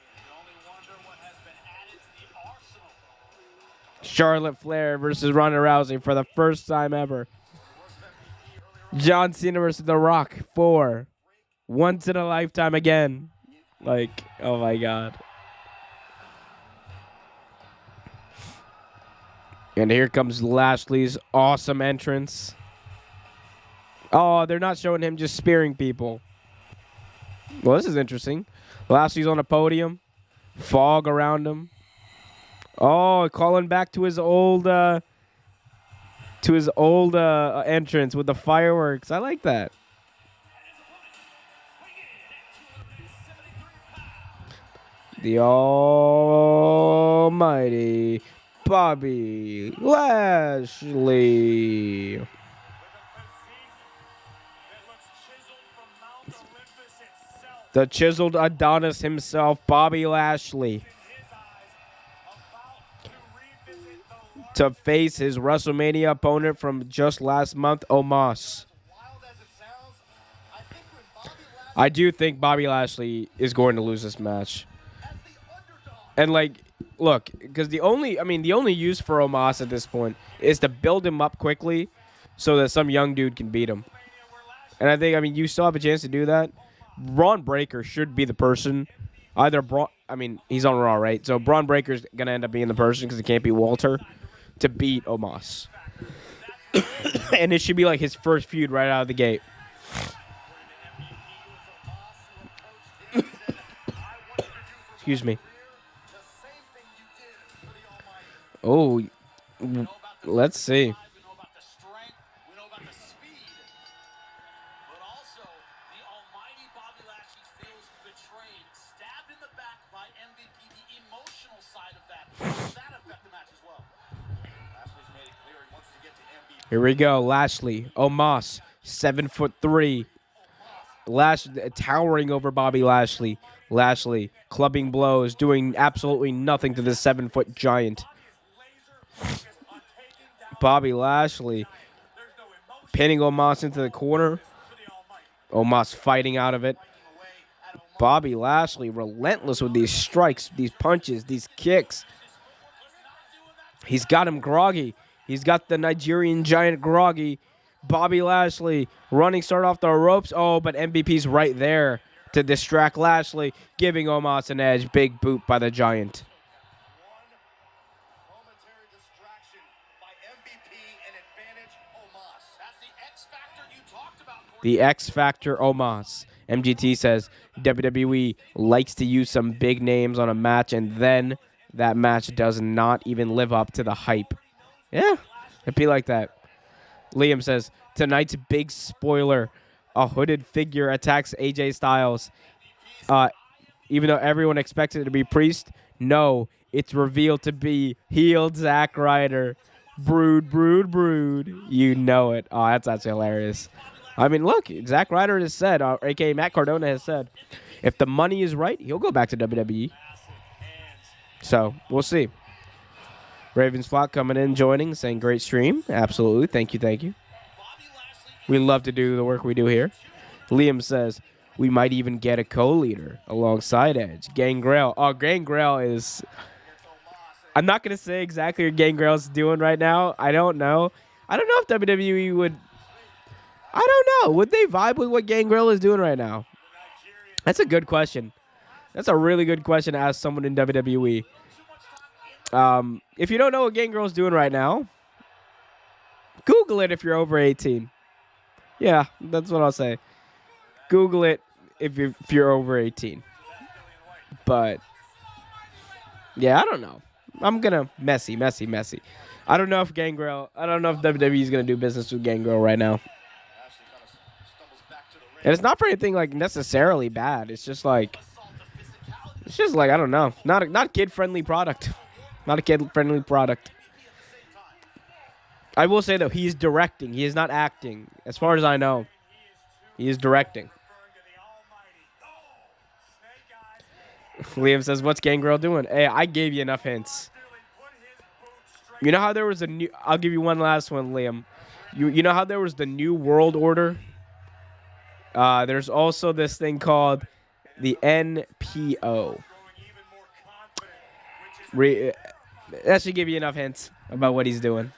Charlotte Flair versus Ronda Rousey for the first time ever. John Cena versus The Rock for once in a lifetime again. Like, oh my God. And here comes Lashley's awesome entrance. Oh, they're not showing him just spearing people. Well, this is interesting. Lashley's on a podium. Fog around him. Oh, calling back to his old entrance with the fireworks. I like that. The almighty Bobby Lashley. The chiseled Adonis himself, Bobby Lashley, to face his WrestleMania opponent from just last month, Omos. I do think Bobby Lashley is going to lose this match. And like, look, because the only use for Omos at this point is to build him up quickly, so that some young dude can beat him. And I think, you still have a chance to do that. Braun Breaker should be the person. Either Braun, he's on Raw, right? So Braun Breaker's gonna end up being the person because it can't be Walter to beat Omos. And it should be like his first feud right out of the gate. Excuse me. Oh, let's see. Here we go. Lashley, Omos, 7'3". Towering over Bobby Lashley. Lashley clubbing blows, doing absolutely nothing to this 7-foot giant. Bobby Lashley pinning Omos into the corner. Omos fighting out of it. Bobby Lashley relentless with these strikes, these punches, these kicks. He's got him groggy. He's got the Nigerian giant groggy. Bobby Lashley running start off the ropes. Oh, but MVP's right there to distract Lashley, giving Omos an edge. Big boot by the giant. Momentary distraction by MVP and advantage Omos. That's the X factor you talked about. The X Factor Omos. MGT says WWE likes to use some big names on a match, and then that match does not even live up to the hype. Yeah, it'd be like that. Liam says, tonight's big spoiler. A hooded figure attacks AJ Styles. Even though everyone expected it to be Priest, no, it's revealed to be healed Zack Ryder. Brood, brood, brood. You know it. Oh, that's actually hilarious. Look, Zack Ryder has said, a.k.a. Matt Cardona has said, if the money is right, he'll go back to WWE. So, we'll see. Ravens Flock coming in, joining, saying great stream. Absolutely. Thank you, thank you. We love to do the work we do here. Liam says, we might even get a co-leader alongside Edge. Gangrel. Oh, Gangrel is... I'm not going to say exactly what Gangrel's doing right now. I don't know. I don't know if WWE would... I don't know. Would they vibe with what Gangrel is doing right now? That's a good question. That's a really good question to ask someone in WWE. If you don't know what Gangrel's doing right now, Google it if you're over 18. Yeah, that's what I'll say. Google it if you're over 18. But, yeah, I don't know. I'm going to messy. I don't know if WWE is going to do business with Gangrel right now. And it's not for anything like necessarily bad. It's just like I don't know. Not kid-friendly product. Not a kid-friendly product. I will say, though, he's directing. He is not acting. As far as I know, he is directing. Liam says, what's Gangrel doing? Hey, I gave you enough hints. You know how there was a new... I'll give you one last one, Liam. You know how there was the New World Order? There's also this thing called the NPO. That should give you enough hints about what he's doing.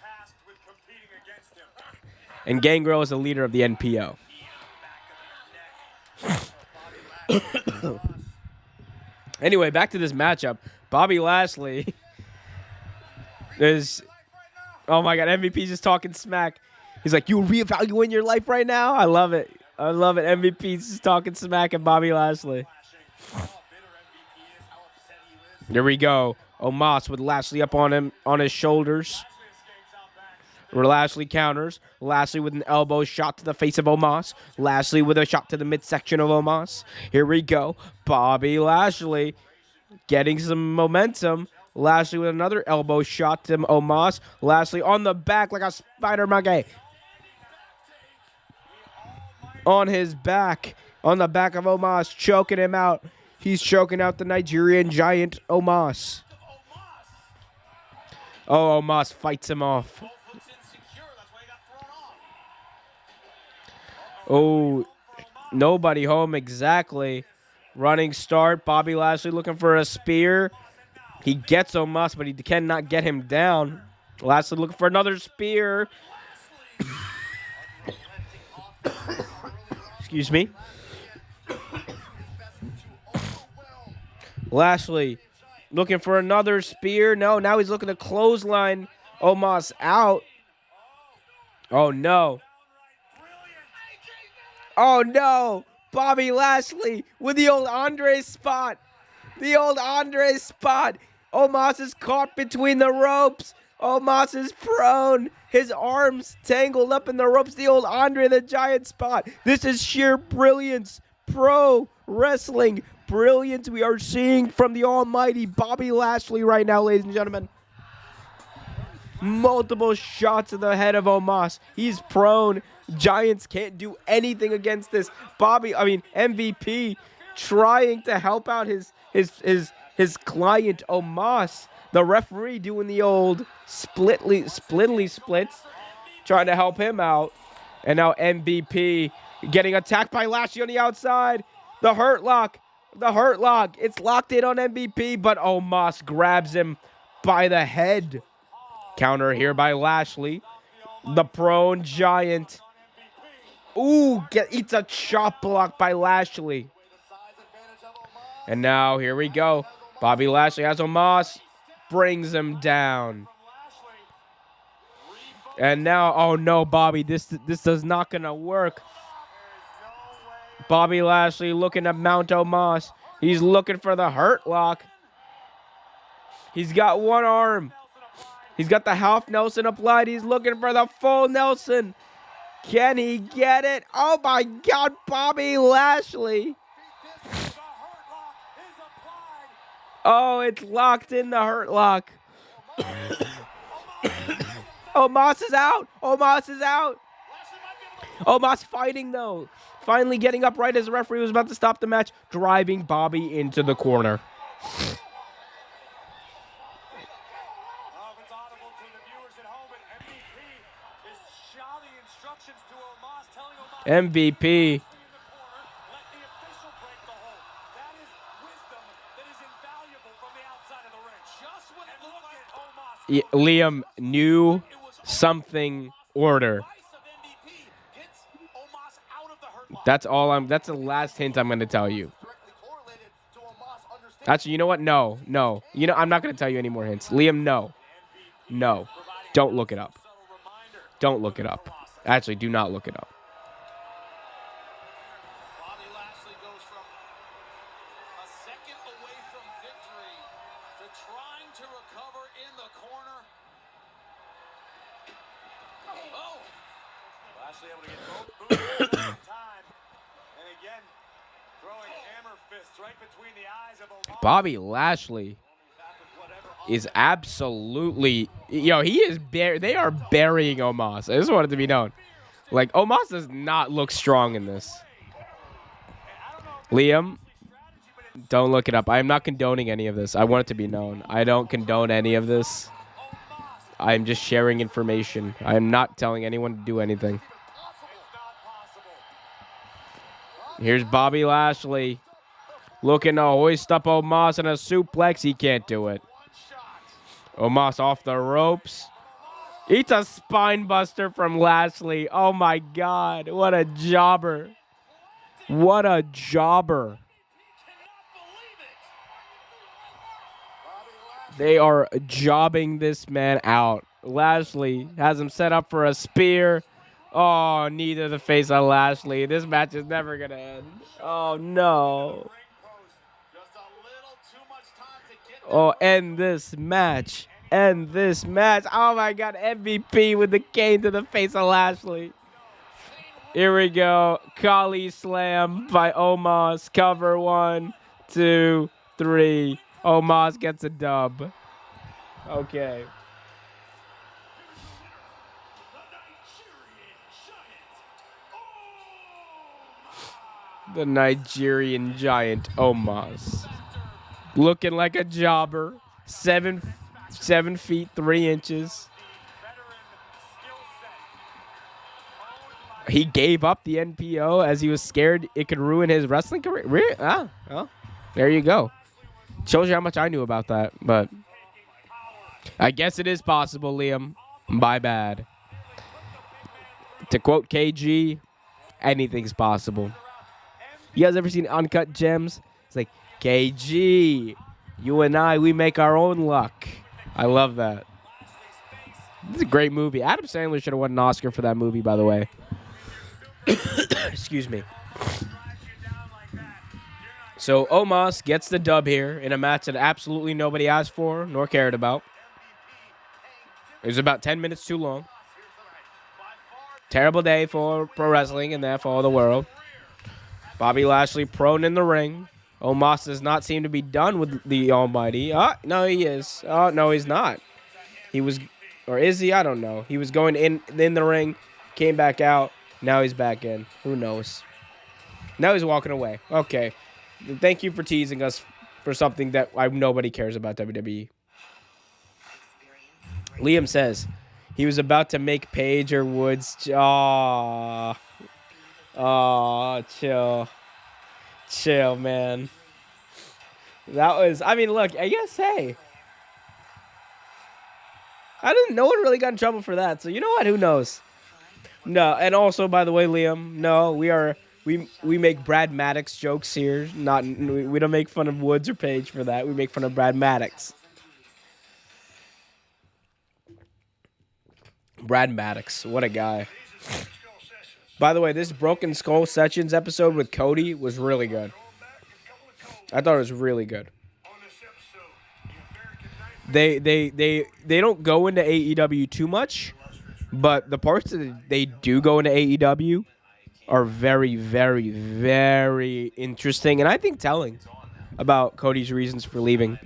And Gangrel is the leader of the NPO. Anyway, back to this matchup. Bobby Lashley is... Oh, my God. MVP's just talking smack. He's like, you reevaluating your life right now? I love it. MVP's just talking smack at Bobby Lashley. There we go. Omos with Lashley up on him, on his shoulders. Lashley counters. Lashley with an elbow shot to the face of Omos. Lashley with a shot to the midsection of Omos. Here we go. Bobby Lashley getting some momentum. Lashley with another elbow shot to Omos. Lashley on the back like a spider monkey. On his back. On the back of Omos. Choking him out. He's choking out the Nigerian giant Omos. Oh, Omos fights him off. Oh, Nobody home exactly. Running start. Bobby Lashley looking for a spear. He gets Omos, but he cannot get him down. Lashley looking for another spear. Excuse me. Lashley looking for another spear. No, now he's looking to clothesline Omos out. Oh, no. Oh, no. Bobby Lashley with the old Andre spot. The old Andre spot. Omos is caught between the ropes. Omos is prone. His arms tangled up in the ropes. The old Andre the Giant spot. This is sheer brilliance. Pro wrestling brilliance we are seeing from the almighty Bobby Lashley right now, ladies and gentlemen. Multiple shots to the head of Omos. He's prone. Giants can't do anything against this. MVP trying to help out his client Omos. The referee doing the old splittly splits, trying to help him out. And now MVP getting attacked by Lashley on the outside. The hurt lock. It's locked in on MVP, but Omos grabs him by the head. Counter here by Lashley. The prone Giant. Ooh, eats a chop block by Lashley. And now, here we go. Bobby Lashley has Omos. Brings him down. And now, oh no, Bobby, this is not going to work. Bobby Lashley looking to mount Omos. He's looking for the hurt lock. He's got one arm. He's got the half Nelson applied. He's looking for the full Nelson. Can he get it? Oh my God, Bobby Lashley. Oh, it's locked in the hurt lock. Omos is out. Omos fighting though. Finally getting up right as the referee was about to stop the match, driving Bobby into the corner. MVP. Yeah, Liam, new something order. That's the last hint I'm going to tell you. Actually, you know what? No. I'm not going to tell you any more hints. Liam, no. Don't look it up. Actually, do not look it up. Bobby Lashley is absolutely, he is they are burying Omos. I just want it to be known. Like, Omos does not look strong in this. Liam, don't look it up. I am not condoning any of this. I want it to be known. I don't condone any of this. I'm just sharing information. I am not telling anyone to do anything. Here's Bobby Lashley looking to hoist up Omos in a suplex. He can't do it. Omos off the ropes. Eats a spine buster from Lashley. Oh my God. What a jobber. They are jobbing this man out. Lashley has him set up for a spear. Oh, knee to the face of Lashley. This match is never going to end. Oh, no. Oh, end this match. Oh, my God. MVP with the cane to the face of Lashley. Here we go. Kali slam by Omos. Cover 1, 2, 3. Omos gets a dub. Okay. The Nigerian Giant Omos. Looking like a jobber. 7 feet 3 inches. He gave up the NPO as he was scared it could ruin his wrestling career. Well, there you go. Shows you how much I knew about that, but I guess it is possible, Liam. My bad. To quote KG, anything's possible. You guys ever seen Uncut Gems? It's like, KG, you and I, we make our own luck. I love that. It's a great movie. Adam Sandler should have won an Oscar for that movie, by the way. Excuse me. So Omos gets the dub here in a match that absolutely nobody asked for nor cared about. It was about 10 minutes too long. Terrible day for pro wrestling and therefore the world. Bobby Lashley prone in the ring. Omos does not seem to be done with the Almighty. Oh, no, he is. Oh, no, he's not. He was, or is he? I don't know. He was going in the ring, came back out. Now he's back in. Who knows? Now he's walking away. Okay. Thank you for teasing us for something that nobody cares about WWE. Liam says he was about to make Paige or Woods. Chill, man. That was. I mean, look. I guess. Hey, I didn't. No one really got in trouble for that. So you know what? Who knows? No. And also, by the way, Liam. No, we make Brad Maddox jokes here. We don't make fun of Woods or Paige for that. We make fun of Brad Maddox. Brad Maddox, what a guy. By the way, this Broken Skull Sessions episode with Cody was really good. I thought it was really good. They don't go into AEW too much, but the parts that they do go into AEW are very, very, very interesting, and I think telling about Cody's reasons for leaving.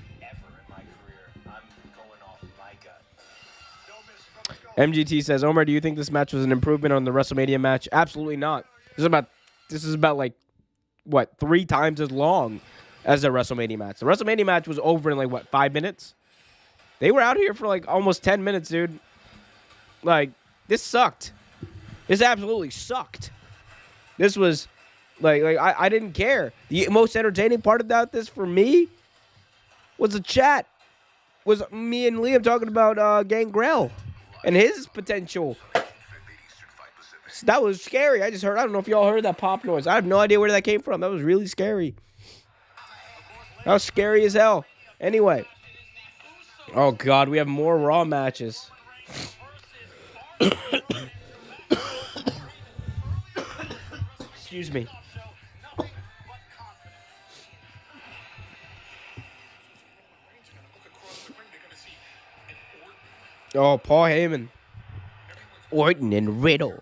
MGT says, Omar, do you think this match was an improvement on the WrestleMania match? Absolutely not. This is about like, what, 3 times as long as the WrestleMania match. The WrestleMania match was over in like, what, 5 minutes? They were out here for like almost 10 minutes, dude. Like, this sucked. This absolutely sucked. This was, I didn't care. The most entertaining part about this for me was the chat. Was me and Liam talking about Gangrel and his potential. That was scary. I don't know if y'all heard that pop noise. I have no idea where that came from. That was really scary. That was scary as hell. Anyway. Oh, God. We have more Raw matches. Excuse me. Oh, Paul Heyman. Orton and Riddle.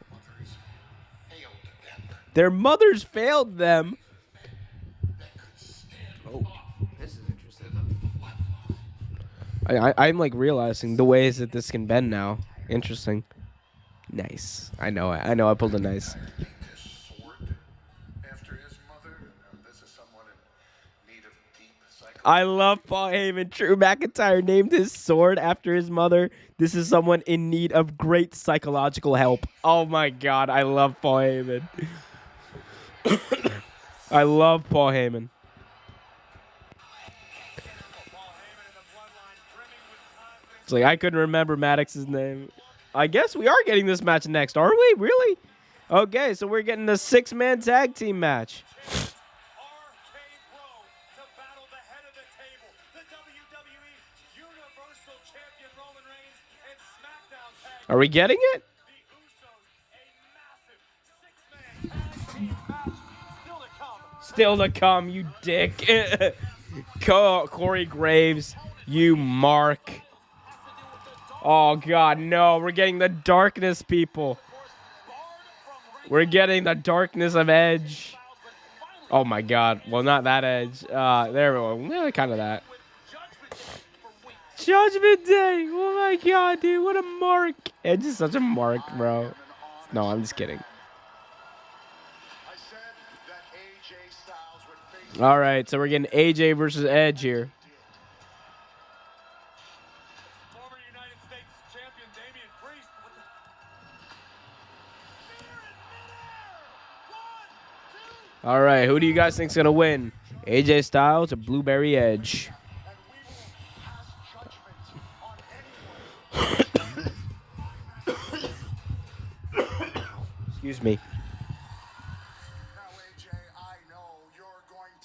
Their mothers failed them. Oh, this is interesting. I'm like realizing the ways that this can bend now. Interesting. Nice. I know I pulled a nice. I love Paul Heyman. Drew McIntyre named his sword after his mother. This is someone in need of great psychological help. Oh my God, I love Paul Heyman. I love Paul Heyman. It's like I couldn't remember Maddox's name. I guess we are getting this match next, are we? Really? Okay, so we're getting a 6-man tag team match. Are we getting it? Still to come, you dick. Corey Graves, you mark. Oh, God, no. We're getting the darkness, people. We're getting the darkness of Edge. Oh, my God. Well, not that Edge. There we go. Yeah, kind of that. Judgment Day. Oh, my God, dude. What a mark. Edge is such a mark, bro. No, I'm just kidding. All right, so we're getting AJ versus Edge here. All right, who do you guys think's gonna win? AJ Styles or Blueberry Edge? Excuse me.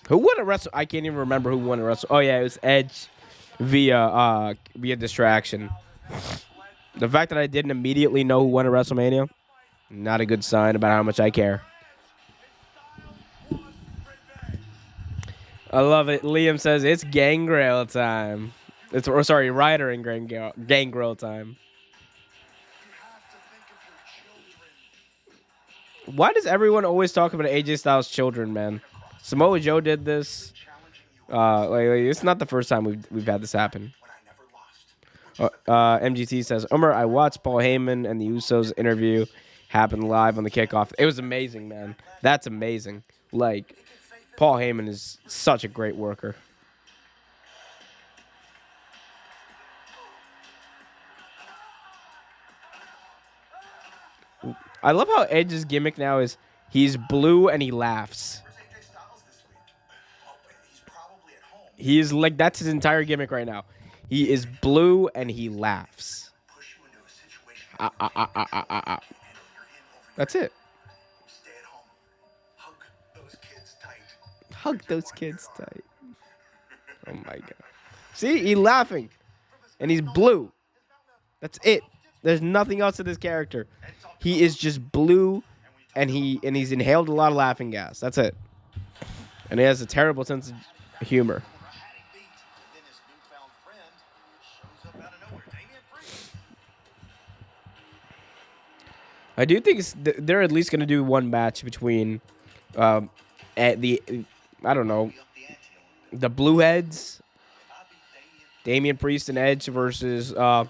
Who won a wrestle? I can't even remember who won a wrestle. Oh yeah, it was Edge via distraction. The fact that I didn't immediately know who won a WrestleMania, not a good sign about how much I care. I love it. Liam says it's Gangrel time. Ryder and Gangrel time. Why does everyone always talk about AJ Styles' children, man? Samoa Joe did this. It's not the first time we've had this happen. MGT says, Umar, I watched Paul Heyman and the Usos interview happen live on the kickoff. It was amazing, man. That's amazing. Like, Paul Heyman is such a great worker. I love how Edge's gimmick now is he's blue and he laughs. He's like, that's his entire gimmick right now. He is blue and he laughs. That's it. Hug those kids tight. Oh my God. See, he's laughing. And he's blue. That's it. There's nothing else to this character. He is just blue and he's inhaled a lot of laughing gas. That's it. And he has a terrible sense of humor. I do think they're at least going to do one match between the Blueheads, Damian Priest and Edge versus the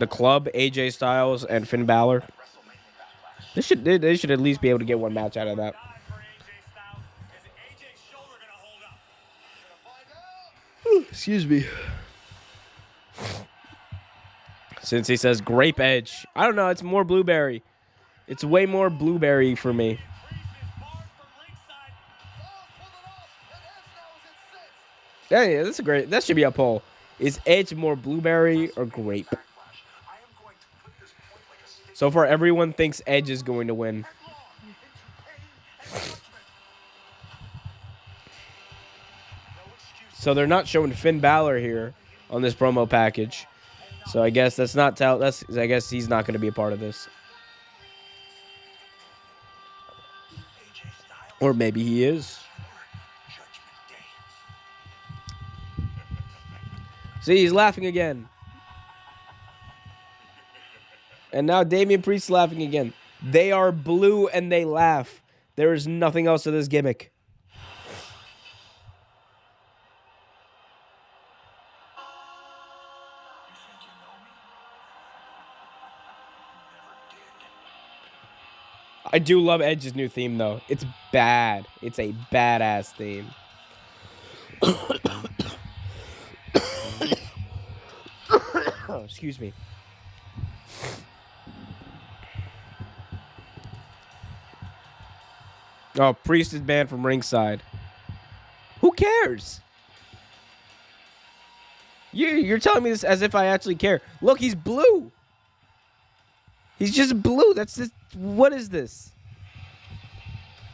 Club, AJ Styles and Finn Balor. They should at least be able to get one match out of that. Excuse me. Since he says grape edge, I don't know. It's more blueberry. It's way more blueberry for me. Yeah, that's a great. That should be a poll. Is Edge more blueberry or grape? So far, everyone thinks Edge is going to win. So they're not showing Finn Balor here on this promo package. So I guess that's not I guess he's not going to be a part of this. Or maybe he is. See, he's laughing again. And now Damian Priest's laughing again. They are blue and they laugh. There is nothing else to this gimmick. I do love Edge's new theme, though. It's bad. It's a badass theme. Oh, excuse me. Oh, Priest is banned from ringside. Who cares? You're telling me this as if I actually care. Look, he's blue. He's just blue. That's just, what is this?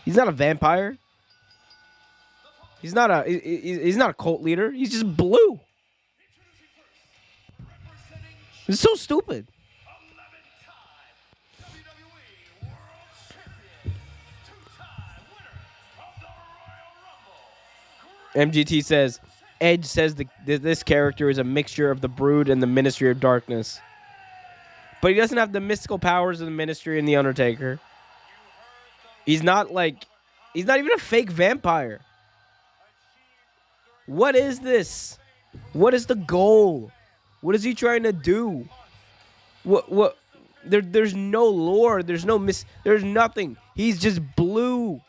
He's not a vampire. He's not a cult leader. He's just blue. It's so stupid. MGT says, Edge says this character is a mixture of the Brood and the Ministry of Darkness. But he doesn't have the mystical powers of the Ministry and the Undertaker. He's not even a fake vampire. What is this? What is the goal? What is he trying to do? What? There's no lore. There's nothing. He's just blue.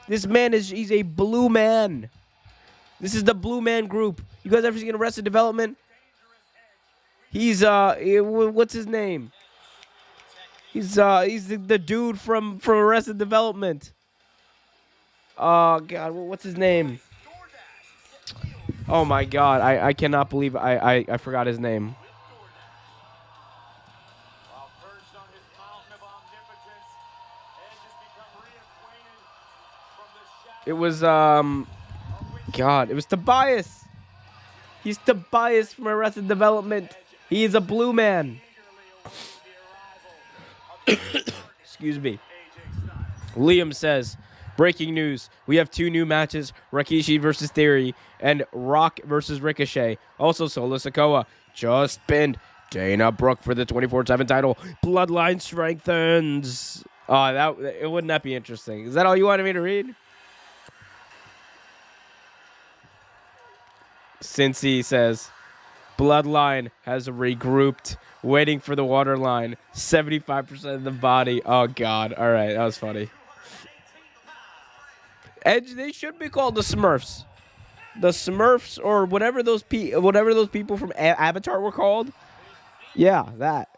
This man he's a blue man. This is the Blue Man Group. You guys ever seen Arrested Development? He's what's his name? He's the dude from Arrested Development. Oh God, what's his name? Oh my God, I cannot believe I forgot his name. While perched on his mountain of omnipotence, Edge has become reacquainted from the It shadow was of which God, it was Tobias. He's Tobias from Arrested Development. He is a blue man. eagerly awaited the arrival of the resurgent Excuse me. AJ Styles. Liam says, breaking news. We have 2 new matches, Rikishi versus Theory and Rock versus Ricochet. Also, Solo Sikoa just pinned Dana Brooke for the 24/7 title. Bloodline strengthens. Oh, wouldn't that be interesting? Is that all you wanted me to read? Cincy says, Bloodline has regrouped, waiting for the waterline. 75% of the body. Oh, God. All right, that was funny. Edge, they should be called the Smurfs. The Smurfs or whatever those people from Avatar were called. Yeah, that.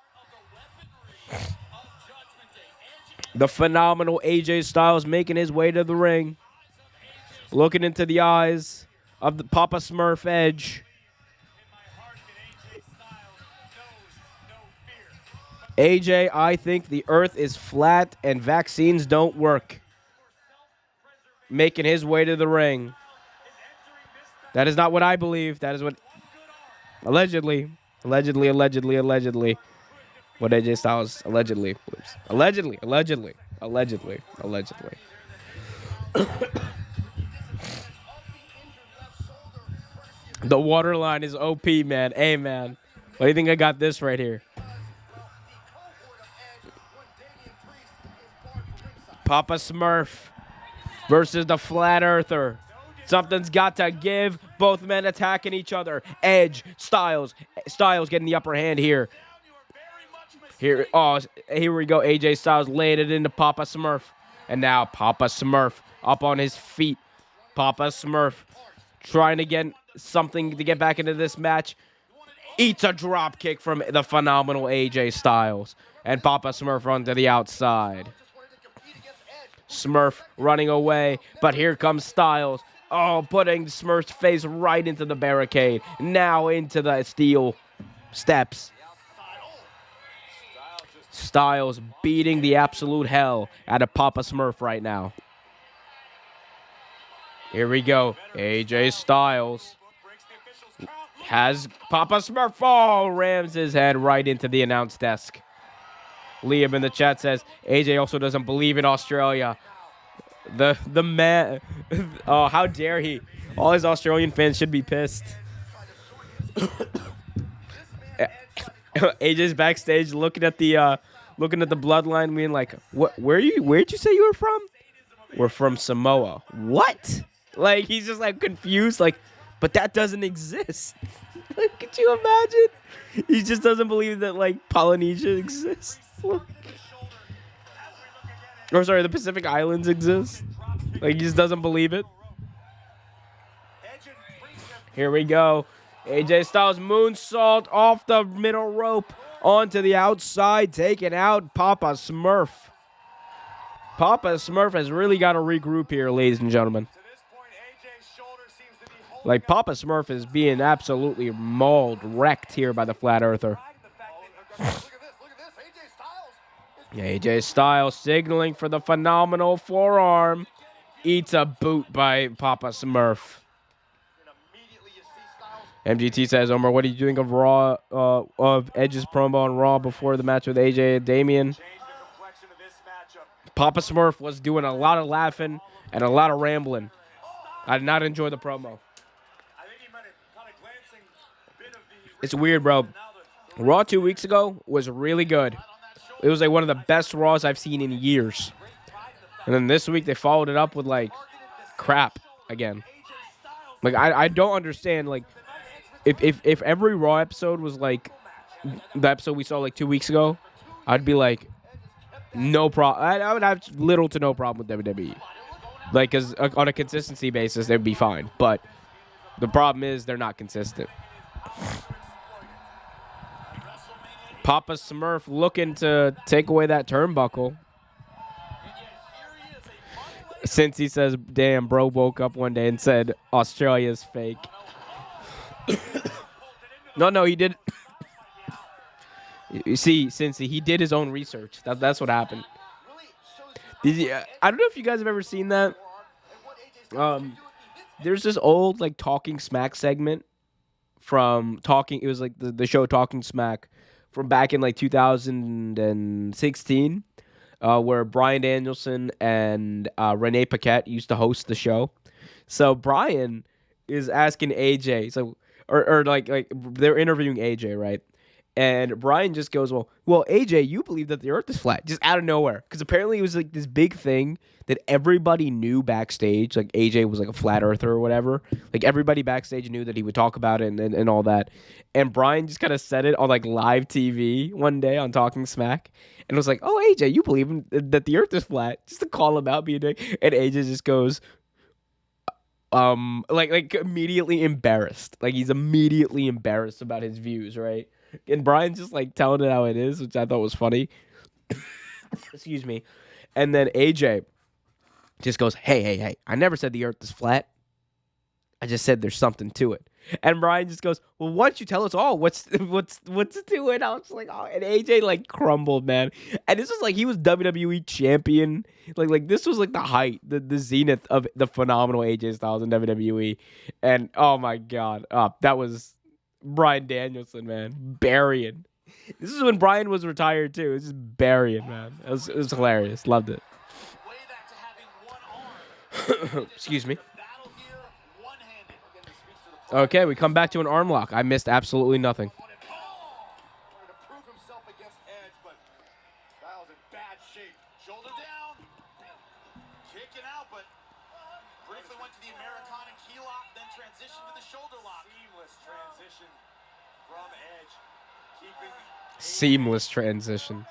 The phenomenal AJ Styles making his way to the ring. Looking into the eyes of the Papa Smurf Edge. AJ, I think the earth is flat and vaccines don't work. Making his way to the ring. That is not what I believe. That is what allegedly. What AJ Styles allegedly believes. Allegedly. The waterline is OP, man. Hey, man. What do you think I got this right here? Papa Smurf versus the Flat Earther. Something's got to give. Both men attacking each other. Edge, Styles getting the upper hand here. Here we go. AJ Styles laying it into Papa Smurf. And now Papa Smurf up on his feet. Papa Smurf trying to get something to get back into this match. Eats a drop kick from the phenomenal AJ Styles. And Papa Smurf runs to the outside. Smurf running away, but here comes Styles. Oh, putting Smurf's face right into the barricade. Now into the steel steps. Styles beating the absolute hell out of Papa Smurf right now. Here we go. AJ Styles has Papa Smurf. Oh, rams his head right into the announce desk. Liam in the chat says, AJ also doesn't believe in Australia. The man, oh, how dare he? All his Australian fans should be pissed. AJ's backstage looking at the bloodline, being like, where'd you say you were from? We're from Samoa. What? Like, he's just like confused, like, but that doesn't exist. Like, could you imagine? He just doesn't believe that, like, Polynesia exists. Or sorry, the Pacific Islands exist. Like, he just doesn't believe it. Here we go. AJ Styles moonsault off the middle rope onto the outside, taking out Papa Smurf. Papa Smurf has really got to regroup here, ladies and gentlemen. Like, Papa Smurf is being absolutely mauled, wrecked here by the Flat Earther. AJ Styles signaling for the phenomenal forearm. Eats a boot by Papa Smurf. MGT says, Omar, what are you doing of Raw, of Edge's promo on Raw before the match with AJ and Damian? Papa Smurf was doing a lot of laughing and a lot of rambling. I did not enjoy the promo. It's weird, bro. Raw 2 weeks ago was really good. It was like one of the best Raws I've seen in years. And then this week they followed it up with like crap again. Like I don't understand. Like if every Raw episode was like the episode we saw like 2 weeks ago, I'd be like no problem. I would have little to no problem with WWE. Like, cause on a consistency basis they'd be fine. But the problem is they're not consistent. Papa Smurf looking to take away that turnbuckle. Since he says, damn, bro woke up one day and said Australia's fake. No, he did. You see, Cincy, he did his own research. That's what happened. I don't know if you guys have ever seen that. There's this old like Talking Smack segment from Talking. It was like the show Talking Smack from back in like 2016, where Bryan Danielson and Renee Paquette used to host the show. So Bryan is asking AJ, so or like they're interviewing AJ, right? And Bryan just goes, well, AJ, you believe that the Earth is flat, just out of nowhere, because apparently it was like this big thing that everybody knew backstage. Like AJ was like a flat earther or whatever. Like everybody backstage knew that he would talk about it and all that. And Bryan just kind of said it on like live TV one day on Talking Smack, and it was like, oh AJ, you believe that the Earth is flat, just to call him out being a dick. And AJ just goes, like immediately embarrassed. Like he's immediately embarrassed about his views, right? And Bryan's just like telling it how it is, which I thought was funny. Excuse me. And then AJ just goes, hey, I never said the Earth is flat. I just said there's something to it. And Bryan just goes, well, why don't you tell us all what's to it? I was like, oh, and AJ like crumbled, man. And this was like he was WWE champion. Like this was like the height, the zenith of the phenomenal AJ Styles in WWE. And oh my god, that was Bryan Danielson, man, burying. This is when Bryan was retired too. It was just burying, man. It was hilarious. Loved it. Excuse me. Okay, we come back to an arm lock. I missed absolutely nothing. Seamless transition.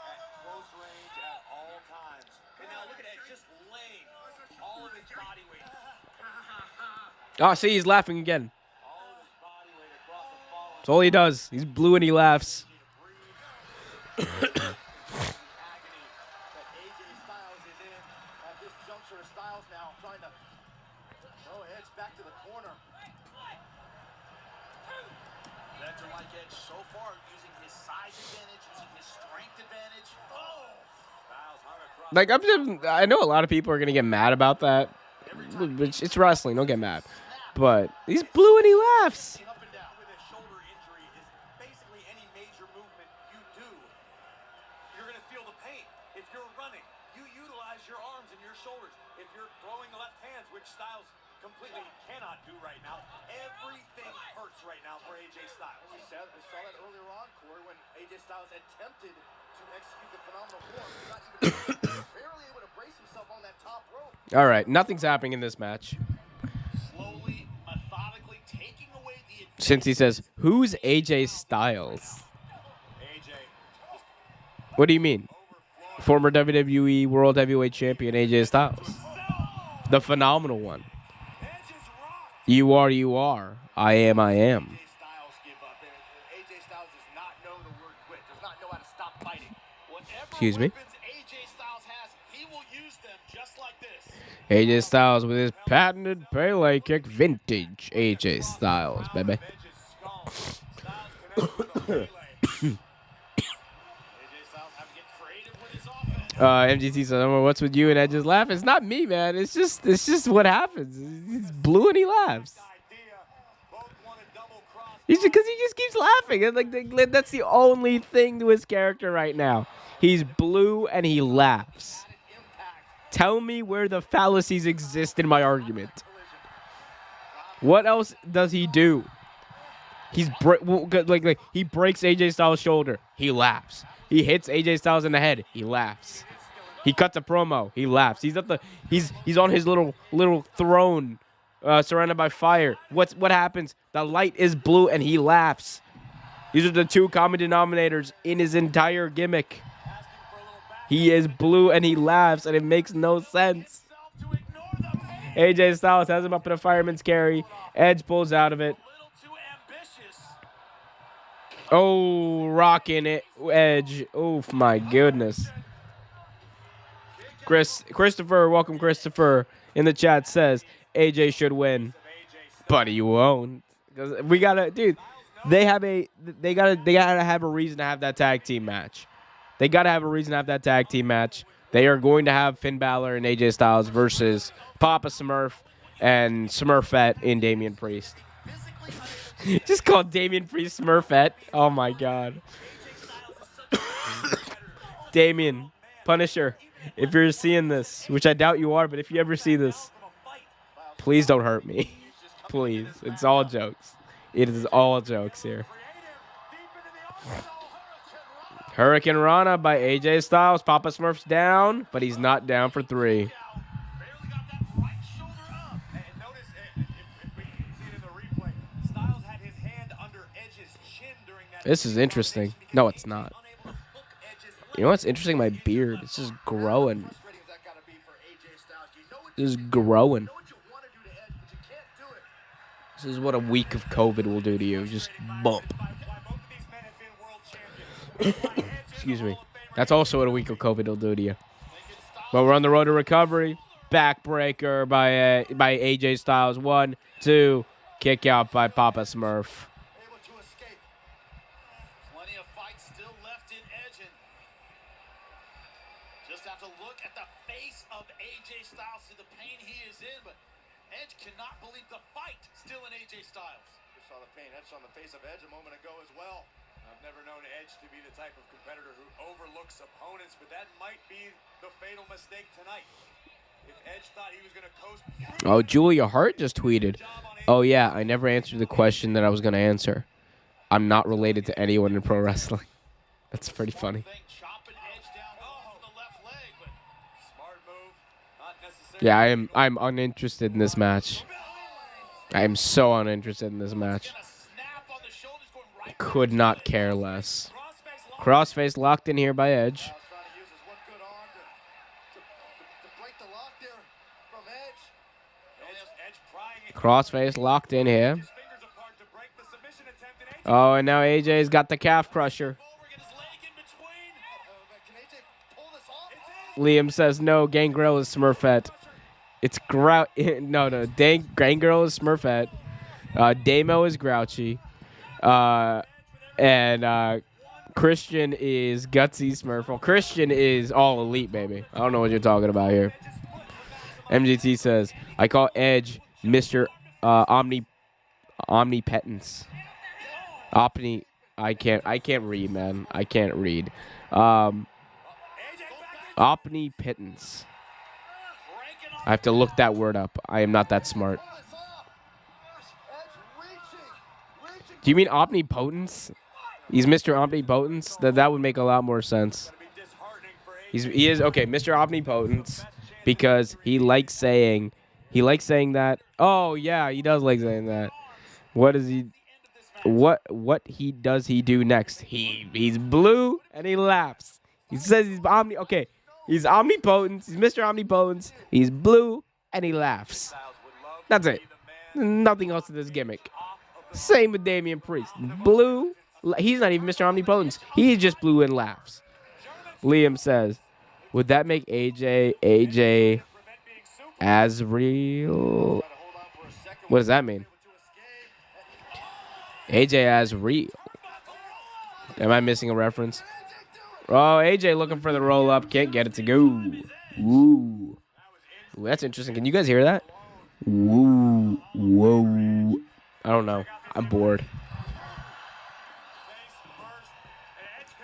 Oh, see, he's laughing again. That's all he does. He's blue and he laughs. Like I know a lot of people are gonna get mad about that. It's wrestling. Don't get mad. But he's blue and he laughs. Styles completely cannot do right now. Everything hurts right now for AJ Styles. We saw that earlier on, Corey, when AJ Styles attempted to execute the phenomenal form. He was not even barely able to brace himself on that top rope. All right, nothing's happening in this match. Slowly, methodically taking away the advantage. Since he says, who's AJ Styles? AJ. What do you mean? Former WWE World Heavyweight Champion AJ Styles. The phenomenal one. You are. I am. AJ Styles does not know the word quit. Does not know how to stop fighting. Excuse me. AJ Styles has, he will use them just like this. AJ Styles with his patented Pele kick, vintage AJ Styles, baby. MGT said, what's with you and Edge's laugh? It's not me, man. It's just what happens. He's blue and he laughs. Because he just keeps laughing. And like that's the only thing to his character right now. He's blue and he laughs. Tell me where the fallacies exist in my argument. What else does he do? He breaks AJ Styles' shoulder. He laughs. He hits AJ Styles in the head. He laughs. He cuts a promo. He laughs. He's on his little throne, surrounded by fire. What happens? The light is blue and he laughs. These are the two common denominators in his entire gimmick. He is blue and he laughs, and it makes no sense. AJ Styles has him up in a fireman's carry. Edge pulls out of it. Oh, rocking it, Edge. Oh, my goodness. Christopher, welcome Christopher in the chat says AJ should win, but he won't. Because we gotta, dude. They gotta have a reason to have that tag team match. They gotta have a reason to have that tag team match. They are going to have Finn Balor and AJ Styles versus Papa Smurf and Smurfette in Damian Priest. Just called Damian Priest Smurfette. Oh my god. Damian, Punisher, if you're seeing this, which I doubt you are, but if you ever see this, please don't hurt me. Please. It's all jokes. It is all jokes here. Hurricane Rana by AJ Styles. Papa Smurf's down, but he's not down for 3. This is interesting. No, it's not. You know what's interesting? My beard. It's just growing. This is growing. This is what a week of COVID will do to you. Just bump. Excuse me. That's also what a week of COVID will do to you. But we're on the road to recovery. Backbreaker by AJ Styles. 1, 2. Kick out by Papa Smurf. Plenty of fight still left in Edge. And just have to look at the face of AJ Styles, see the pain he is in. But Edge cannot believe the fight still in AJ Styles. You saw the pain etched on the face of Edge a moment ago as well. I've never known Edge to be the type of competitor who overlooks opponents, but that might be the fatal mistake tonight. If Edge thought he was going to coast... Oh, Julia Hart just tweeted. Oh, yeah, I never answered the question that I was going to answer. I'm not related to anyone in pro wrestling. That's pretty funny. Yeah, I'm uninterested in this match. I am so uninterested in this match. Could not care less. Crossface locked in here by Edge. Crossface locked in here. Oh, and now AJ's got the calf crusher. Liam says no, Gangrel is Smurfette. It's no, Gangrel is Smurfette. Damo is Grouchy. And Christian is Gutsy Smurf. Well, Christian is all elite, baby. I don't know what you're talking about here. MGT says, I call Edge Mr. Omnipotence. I can't read, man. I can't read. Omnipotence. I have to look that word up. I am not that smart. Do you mean omnipotence? He's Mr. Omnipotence? That would make a lot more sense. He is okay, Mr. Omnipotence, because he likes saying that. Oh yeah, he does like saying that. What does he do next? He's blue and he laughs. He says he's he's omnipotent. He's Mr. Omnipotence. He's blue and he laughs. That's it. Nothing else to this gimmick. Same with Damian Priest. Blue. He's not even Mr. Omnipotence. He's just blue and laughs. Liam says, would that make AJ as real? What does that mean? AJ as real. Am I missing a reference? Oh, AJ looking for the roll up. Can't get it to go. Ooh. Ooh, that's interesting. Can you guys hear that? Woo. Whoa. I don't know. I'm bored.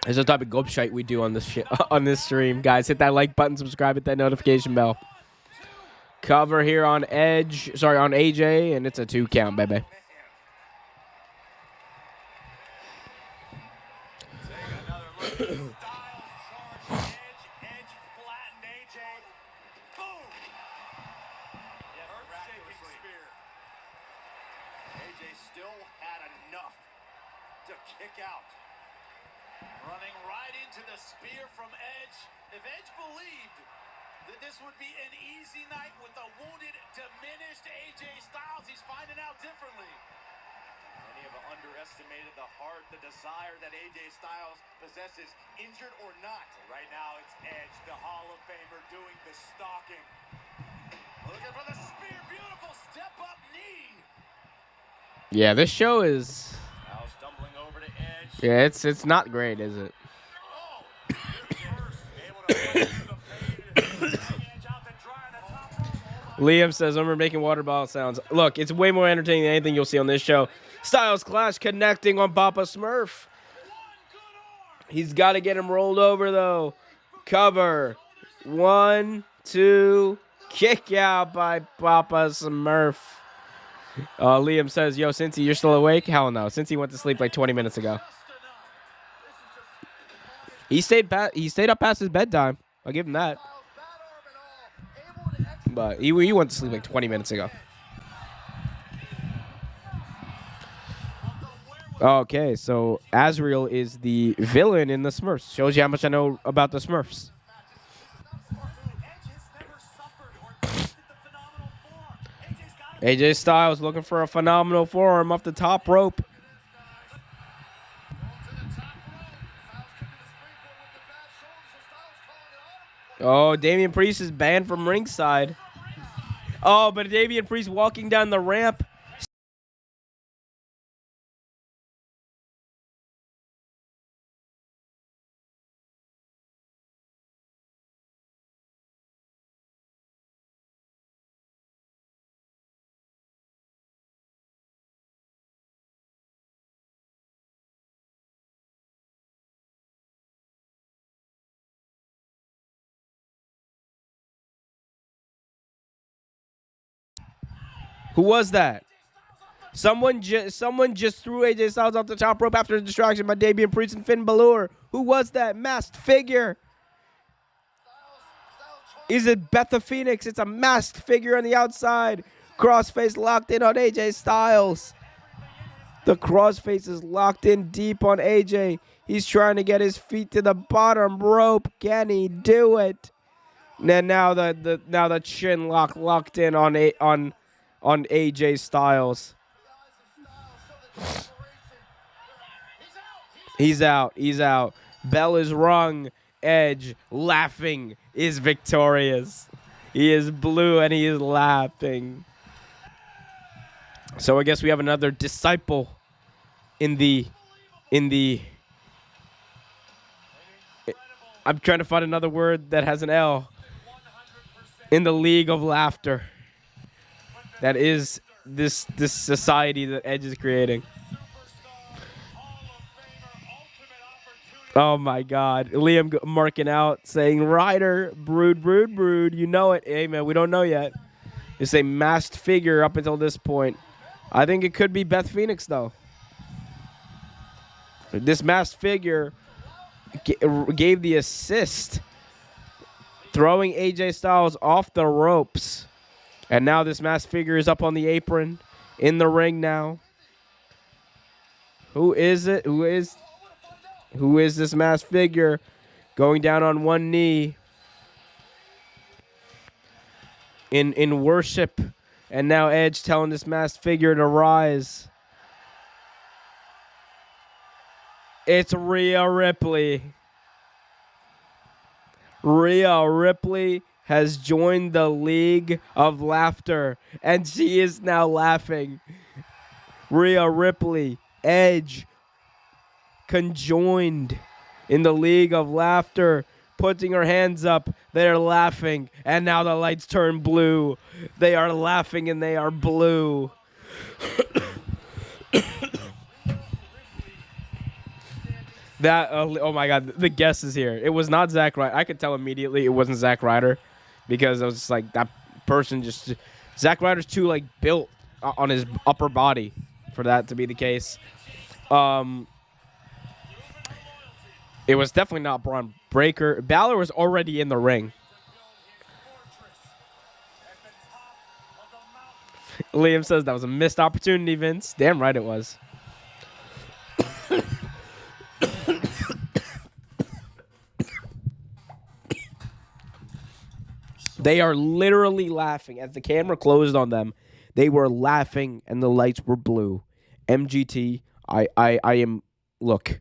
There's a type of gob shite we do on this on this stream. Guys, hit that like button, subscribe, hit that notification bell. Cover here on Edge. Sorry, on AJ, and it's a 2 count, baby. Running right into the spear from Edge. If Edge believed that this would be an easy night with a wounded, diminished AJ Styles, he's finding out differently. Many have underestimated the heart, the desire that AJ Styles possesses, injured or not. Right now, it's Edge, the Hall of Famer, doing Yeah, this show is. Now stumbling over to Edge. Yeah, it's not great, is it? Oh, able to fight through the pain. Edge out the dry on the top rope. Liam says, "I'm making water bottle sounds." Look, it's way more entertaining than anything you'll see on this show. Styles Clash connecting on Papa Smurf. He's got to get him rolled over, though. Cover. 1, 2. Kick out by Papa Smurf. Liam says, "Yo, Cincy, you're still awake?" Hell no. Cincy went to sleep like 20 minutes ago. He stayed up past his bedtime. I'll give him that. But he went to sleep like 20 minutes ago. Okay, so Azrael is the villain in the Smurfs. Shows you how much I know about the Smurfs. AJ Styles looking for a phenomenal forearm off the top rope. Oh, Damian Priest is banned from ringside. Oh, but Damian Priest walking down the ramp. Who was that? Someone just threw AJ Styles off the top rope after a distraction by Damian Priest and Finn Balor. Who was that masked figure? Is it Beth the Phoenix? It's a masked figure on the outside. Crossface locked in on AJ Styles. The crossface is locked in deep on AJ. He's trying to get his feet to the bottom rope. Can he do it? And now the chin locked in on AJ Styles. He's out. Bell is rung. Edge, laughing, is victorious. He is blue and he is laughing. So I guess we have another disciple in the I'm trying to find another word that has an L. In the League of Laughter. That is this society that Edge is creating. Oh my God. Liam marking out, saying, "Ryder, brood. You know it." Hey, man, we don't know yet. It's a masked figure up until this point. I think it could be Beth Phoenix, though. This masked figure gave the assist, throwing AJ Styles off the ropes. And now this masked figure is up on the apron, in the ring now. Who is it? Who is this masked figure going down on one knee in worship? And now Edge telling this masked figure to rise. It's Rhea Ripley. Rhea Ripley has joined the League of Laughter, and she is now laughing. Rhea Ripley, Edge, conjoined in the League of Laughter, putting her hands up. They're laughing, and now the lights turn blue. They are laughing, and they are blue. Oh my God, the guest is here. It was not Zack Ryder. I could tell immediately it wasn't Zack Ryder, because I was just like, that person just... Zack Ryder's too, like, built on his upper body for that to be the case. It was definitely not Braun Breaker. Balor was already in the ring. Liam says that was a missed opportunity, Vince. Damn right it was. They are literally laughing. As the camera closed on them, they were laughing and the lights were blue. MGT, I am... Look,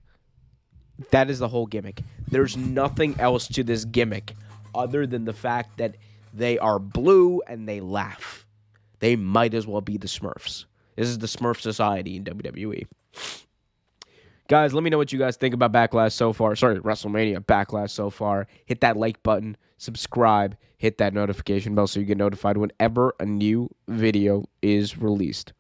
that is the whole gimmick. There's nothing else to this gimmick other than the fact that they are blue and they laugh. They might as well be the Smurfs. This is the Smurf Society in WWE. Guys, let me know what you guys think about Backlash so far. Sorry, WrestleMania Backlash so far. Hit that like button, subscribe, hit that notification bell so you get notified whenever a new video is released.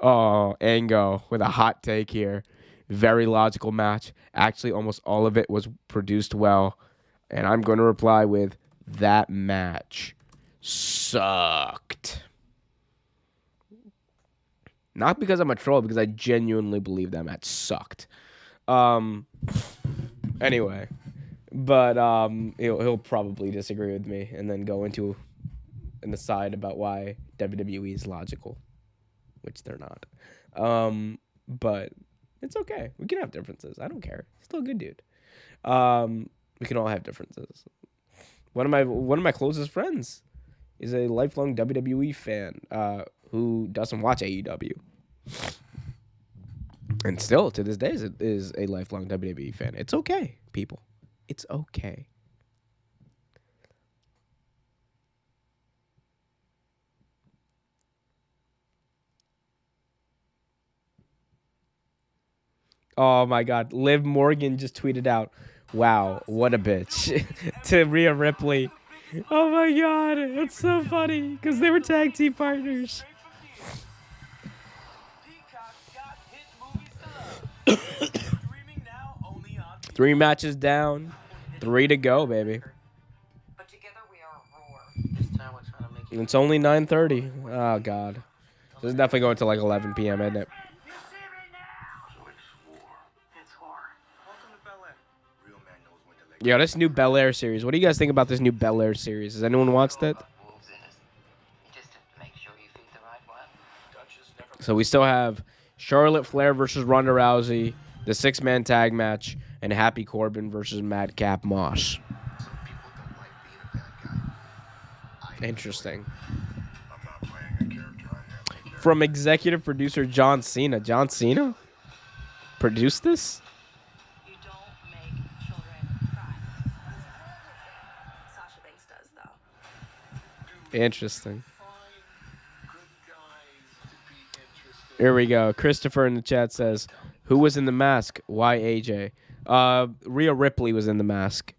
Oh, Ango with a hot take here. Very logical match. Actually, almost all of it was produced well. And I'm going to reply with, that match sucked. Not because I'm a troll, because I genuinely believe that match sucked. Anyway, but he'll probably disagree with me and then go into an aside about why WWE is logical, which they're not. But it's okay. We can have differences. I don't care. He's still a good dude. We can all have differences. One of my closest friends is a lifelong WWE fan who doesn't watch AEW. And still, to this day, is a lifelong WWE fan. It's okay, people. It's okay. Oh, my God. Liv Morgan just tweeted out, wow, what a bitch, to Rhea Ripley. Oh, my God. It's so funny because they were tag team partners. 3 matches down, 3 to go, baby. But together we are a roar. This time we're trying to make it. It's only 9:30. Oh, God. This is definitely going to like 11 p.m., isn't it? You see me now? So it's war. It's war. Welcome to Bel Air. Real man knows when to let Yo, this new Bel Air series. What do you guys think about this new Bel Air series? Has anyone watched it? Wolves in us. Just to make sure you feed the right one. Duchess never So we still have Charlotte Flair versus Ronda Rousey, the 6-man tag match, and Happy Corbin versus Madcap Moss. Some people don't like being a bad guy. Interesting. I'm not playing a character I am. From executive producer John Cena. John Cena produced this? You don't make children cry. Sasha Banks does, though. Interesting. Find good guys to be interested. Here we go. Christopher in the chat says, who was in the mask? Why AJ? Rhea Ripley was in the mask.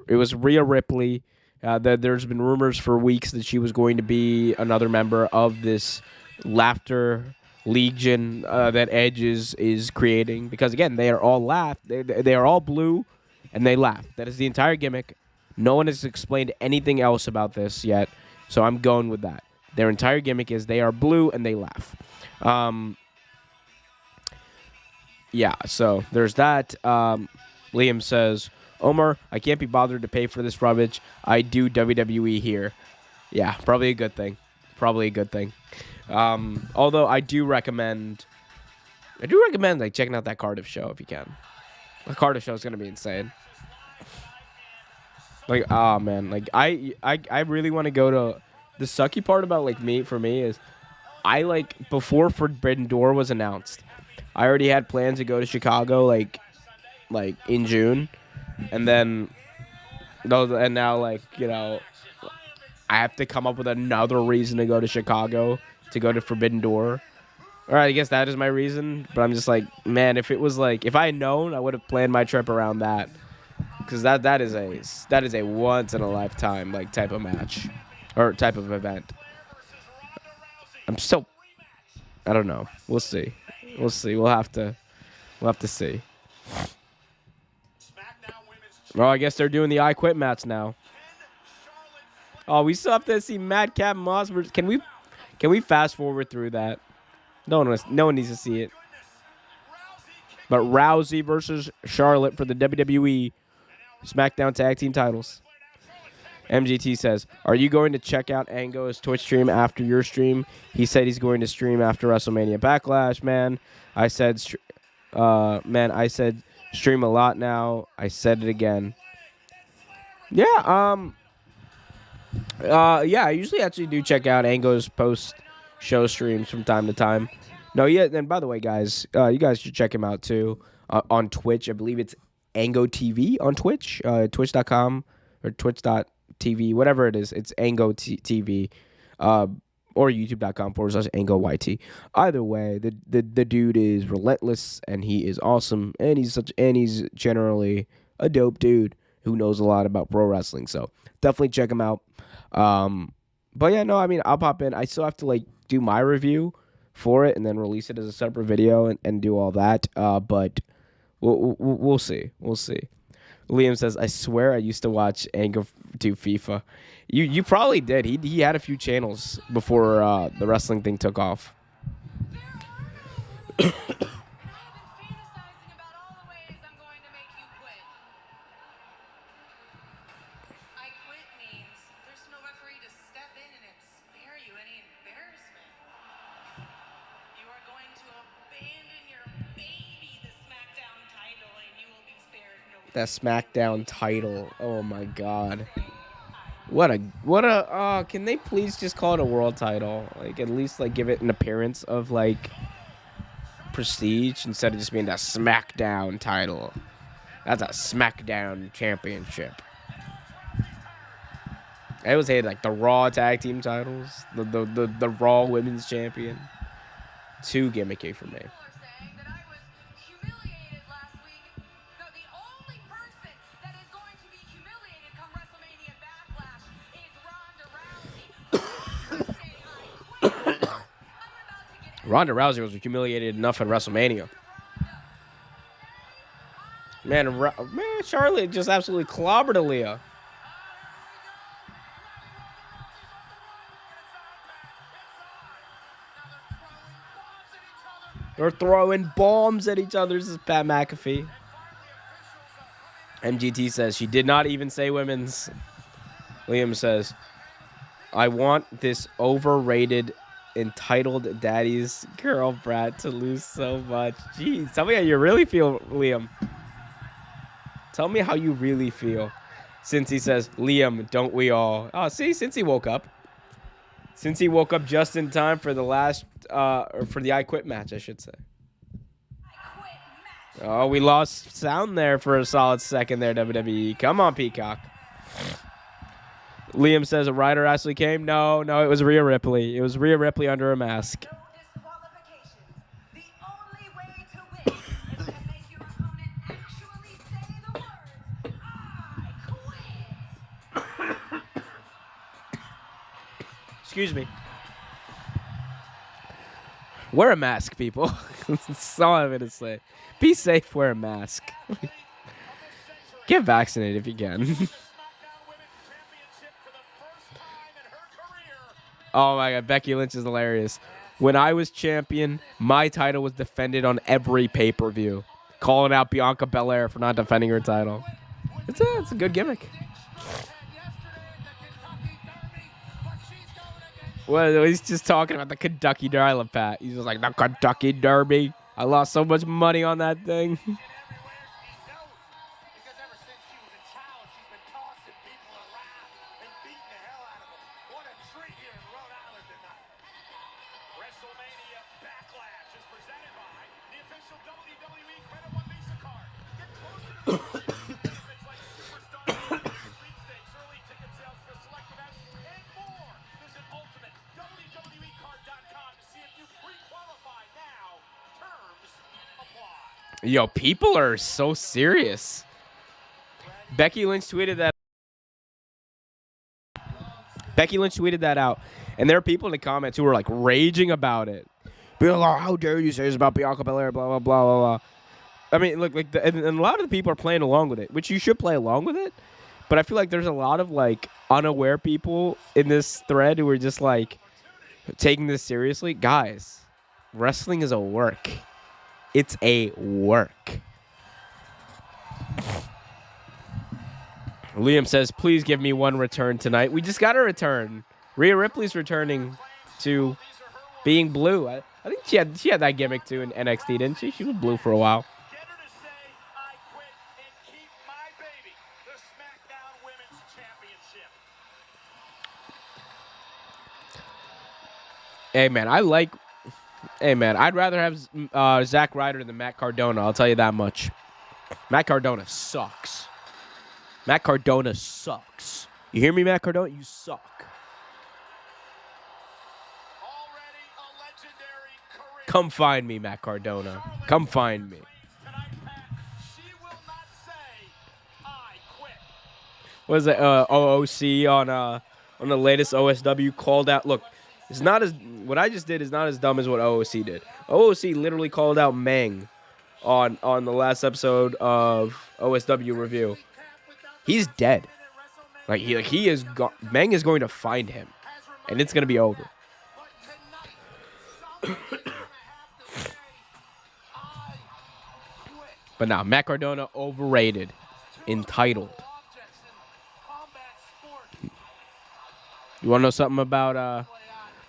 It was Rhea Ripley. There's been rumors for weeks that she was going to be another member of this laughter legion that Edge is creating. Because again, they are all they are all blue, and they laugh. That is the entire gimmick. No one has explained anything else about this yet, so I'm going with that. Their entire gimmick is they are blue and they laugh. Yeah, so there's that. Liam says, Omar, I can't be bothered to pay for this rubbish. I do WWE here. Yeah, probably a good thing. Probably a good thing. Although I do recommend like checking out that Cardiff show if you can. The Cardiff show is gonna be insane. Like, oh man, like I really want to go to. The sucky part about like for me is I like before Forbidden Door was announced, I already had plans to go to Chicago like in June, and then now like, you know, I have to come up with another reason to go to Chicago to go to Forbidden Door. All right, I guess that is my reason, but I'm just like, man, if it was like if I had known, I would have planned my trip around that, because that is a once in a lifetime like type of match or type of event. I don't know. We'll see. We'll have to see. Well, I guess they're doing the I Quit match now. Oh, we still have to see Madcap Moss. Can we fast forward through that? No one needs to see it. But Rousey versus Charlotte for the WWE SmackDown Tag Team titles. MGT says, are you going to check out Ango's Twitch stream after your stream? He said he's going to stream after WrestleMania Backlash, man. I said stream a lot now. I said it again. Yeah, I usually actually do check out Ango's post-show streams from time to time. No, yeah, and by the way, guys, you guys should check him out, too, on Twitch. I believe it's Ango TV on Twitch, twitch.com or twitch.tv, whatever it is. It's Ango TV. or youtube.com/AngoYT. Either way, the dude is relentless and he is awesome, and he's generally a dope dude who knows a lot about pro wrestling. So definitely check him out. But yeah, no, I mean, I'll pop in. I still have to like do my review for it and then release it as a separate video and do all that. But we'll see. We'll see. Liam says, I swear I used to watch Ango do FIFA. You probably did. He had a few channels before the wrestling thing took off. And I have been fantasizing about all the ways I'm going to make you quit. I quit means there's no referee to step in and spare you any embarrassment. You are going to abandon your baby, the SmackDown title, and you will be spared no That SmackDown title. Oh my God. What a can they please just call it a world title? Like at least like give it an appearance of like prestige instead of just being that SmackDown title. That's a SmackDown championship. I always hated like the Raw tag team titles, the Raw women's champion. Too gimmicky for me. People are saying that I was humiliated last week. No, the only person that is going to be humiliated come WrestleMania Backlash is Ronda Rousey. I say I quit. I'm about to get Ronda Rousey was humiliated enough at WrestleMania. Man, Charlotte just absolutely clobbered Aaliyah. They're throwing bombs at each other. This is Pat McAfee. MGT says she did not even say women's. Liam says, I want this overrated, entitled daddy's girl brat to lose so much. Jeez, tell me how you really feel, Liam. Tell me how you really feel. Since he says, Liam, don't we all? Oh, see, since he woke up. Since he woke up just in time for the last, or for the I Quit match, I should say. Oh, we lost sound there for a solid second there, WWE. Come on, Peacock. Liam says a rider actually came. No, it was Rhea Ripley. It was Rhea Ripley under a mask. No disqualifications. The only way to win is to make your opponent actually say the words, I quit. Excuse me. Wear a mask, people. That's all I'm going to say. Be safe, wear a mask. Get vaccinated if you can. Oh my God, Becky Lynch is hilarious. When I was champion, my title was defended on every pay-per-view. Calling out Bianca Belair for not defending her title. It's a good gimmick. Well, he's just talking about the Kentucky Derby. I love Pat. He's just like, the Kentucky Derby. I lost so much money on that thing. Because ever since she was a child, she's been tossing people around and beating the hell out of them. What a treat here in Rhode Island tonight. WrestleMania Backlash is presented by the official WWE Credit One Visa card. Get closer to the benefits like Superstar sweepstakes, early ticket sales for select events, and more. Visit UltimateWWEcard.com to see if you pre-qualify now. Terms apply. Yo, people are so serious. Becky Lynch tweeted that out. And there are people in the comments who are like raging about it. Being like, how dare you say this about Bianca Belair, blah, blah, blah, blah, blah. I mean, look, like, and a lot of the people are playing along with it, which you should play along with it. But I feel like there's a lot of like unaware people in this thread who are just like taking this seriously. Guys, wrestling is a work. It's a work. Liam says, please give me one return tonight. We just got a return. Rhea Ripley's returning to being blue. I think she had that gimmick too in NXT, didn't she? She was blue for a while. Get her to say, I quit and keep my baby, the SmackDown Women's Championship. Hey, man, I'd rather have Zack Ryder than Matt Cardona. I'll tell you that much. Matt Cardona sucks. Matt Cardona sucks. You hear me, Matt Cardona? You suck. Come find me, Matt Cardona. Come find me. Tonight, Pat, she will not say, I quit. What is it? OOC on the latest OSW called out. Look, it's not as what I just did is not as dumb as what OOC did. OOC literally called out Meng on the last episode of OSW review. He's dead. Like he is Meng is going to find him, and it's gonna be over. But tonight, somebody's gonna have to say, I quit. But now Matt Cardona overrated, entitled. Objects in combat sport. You wanna know something about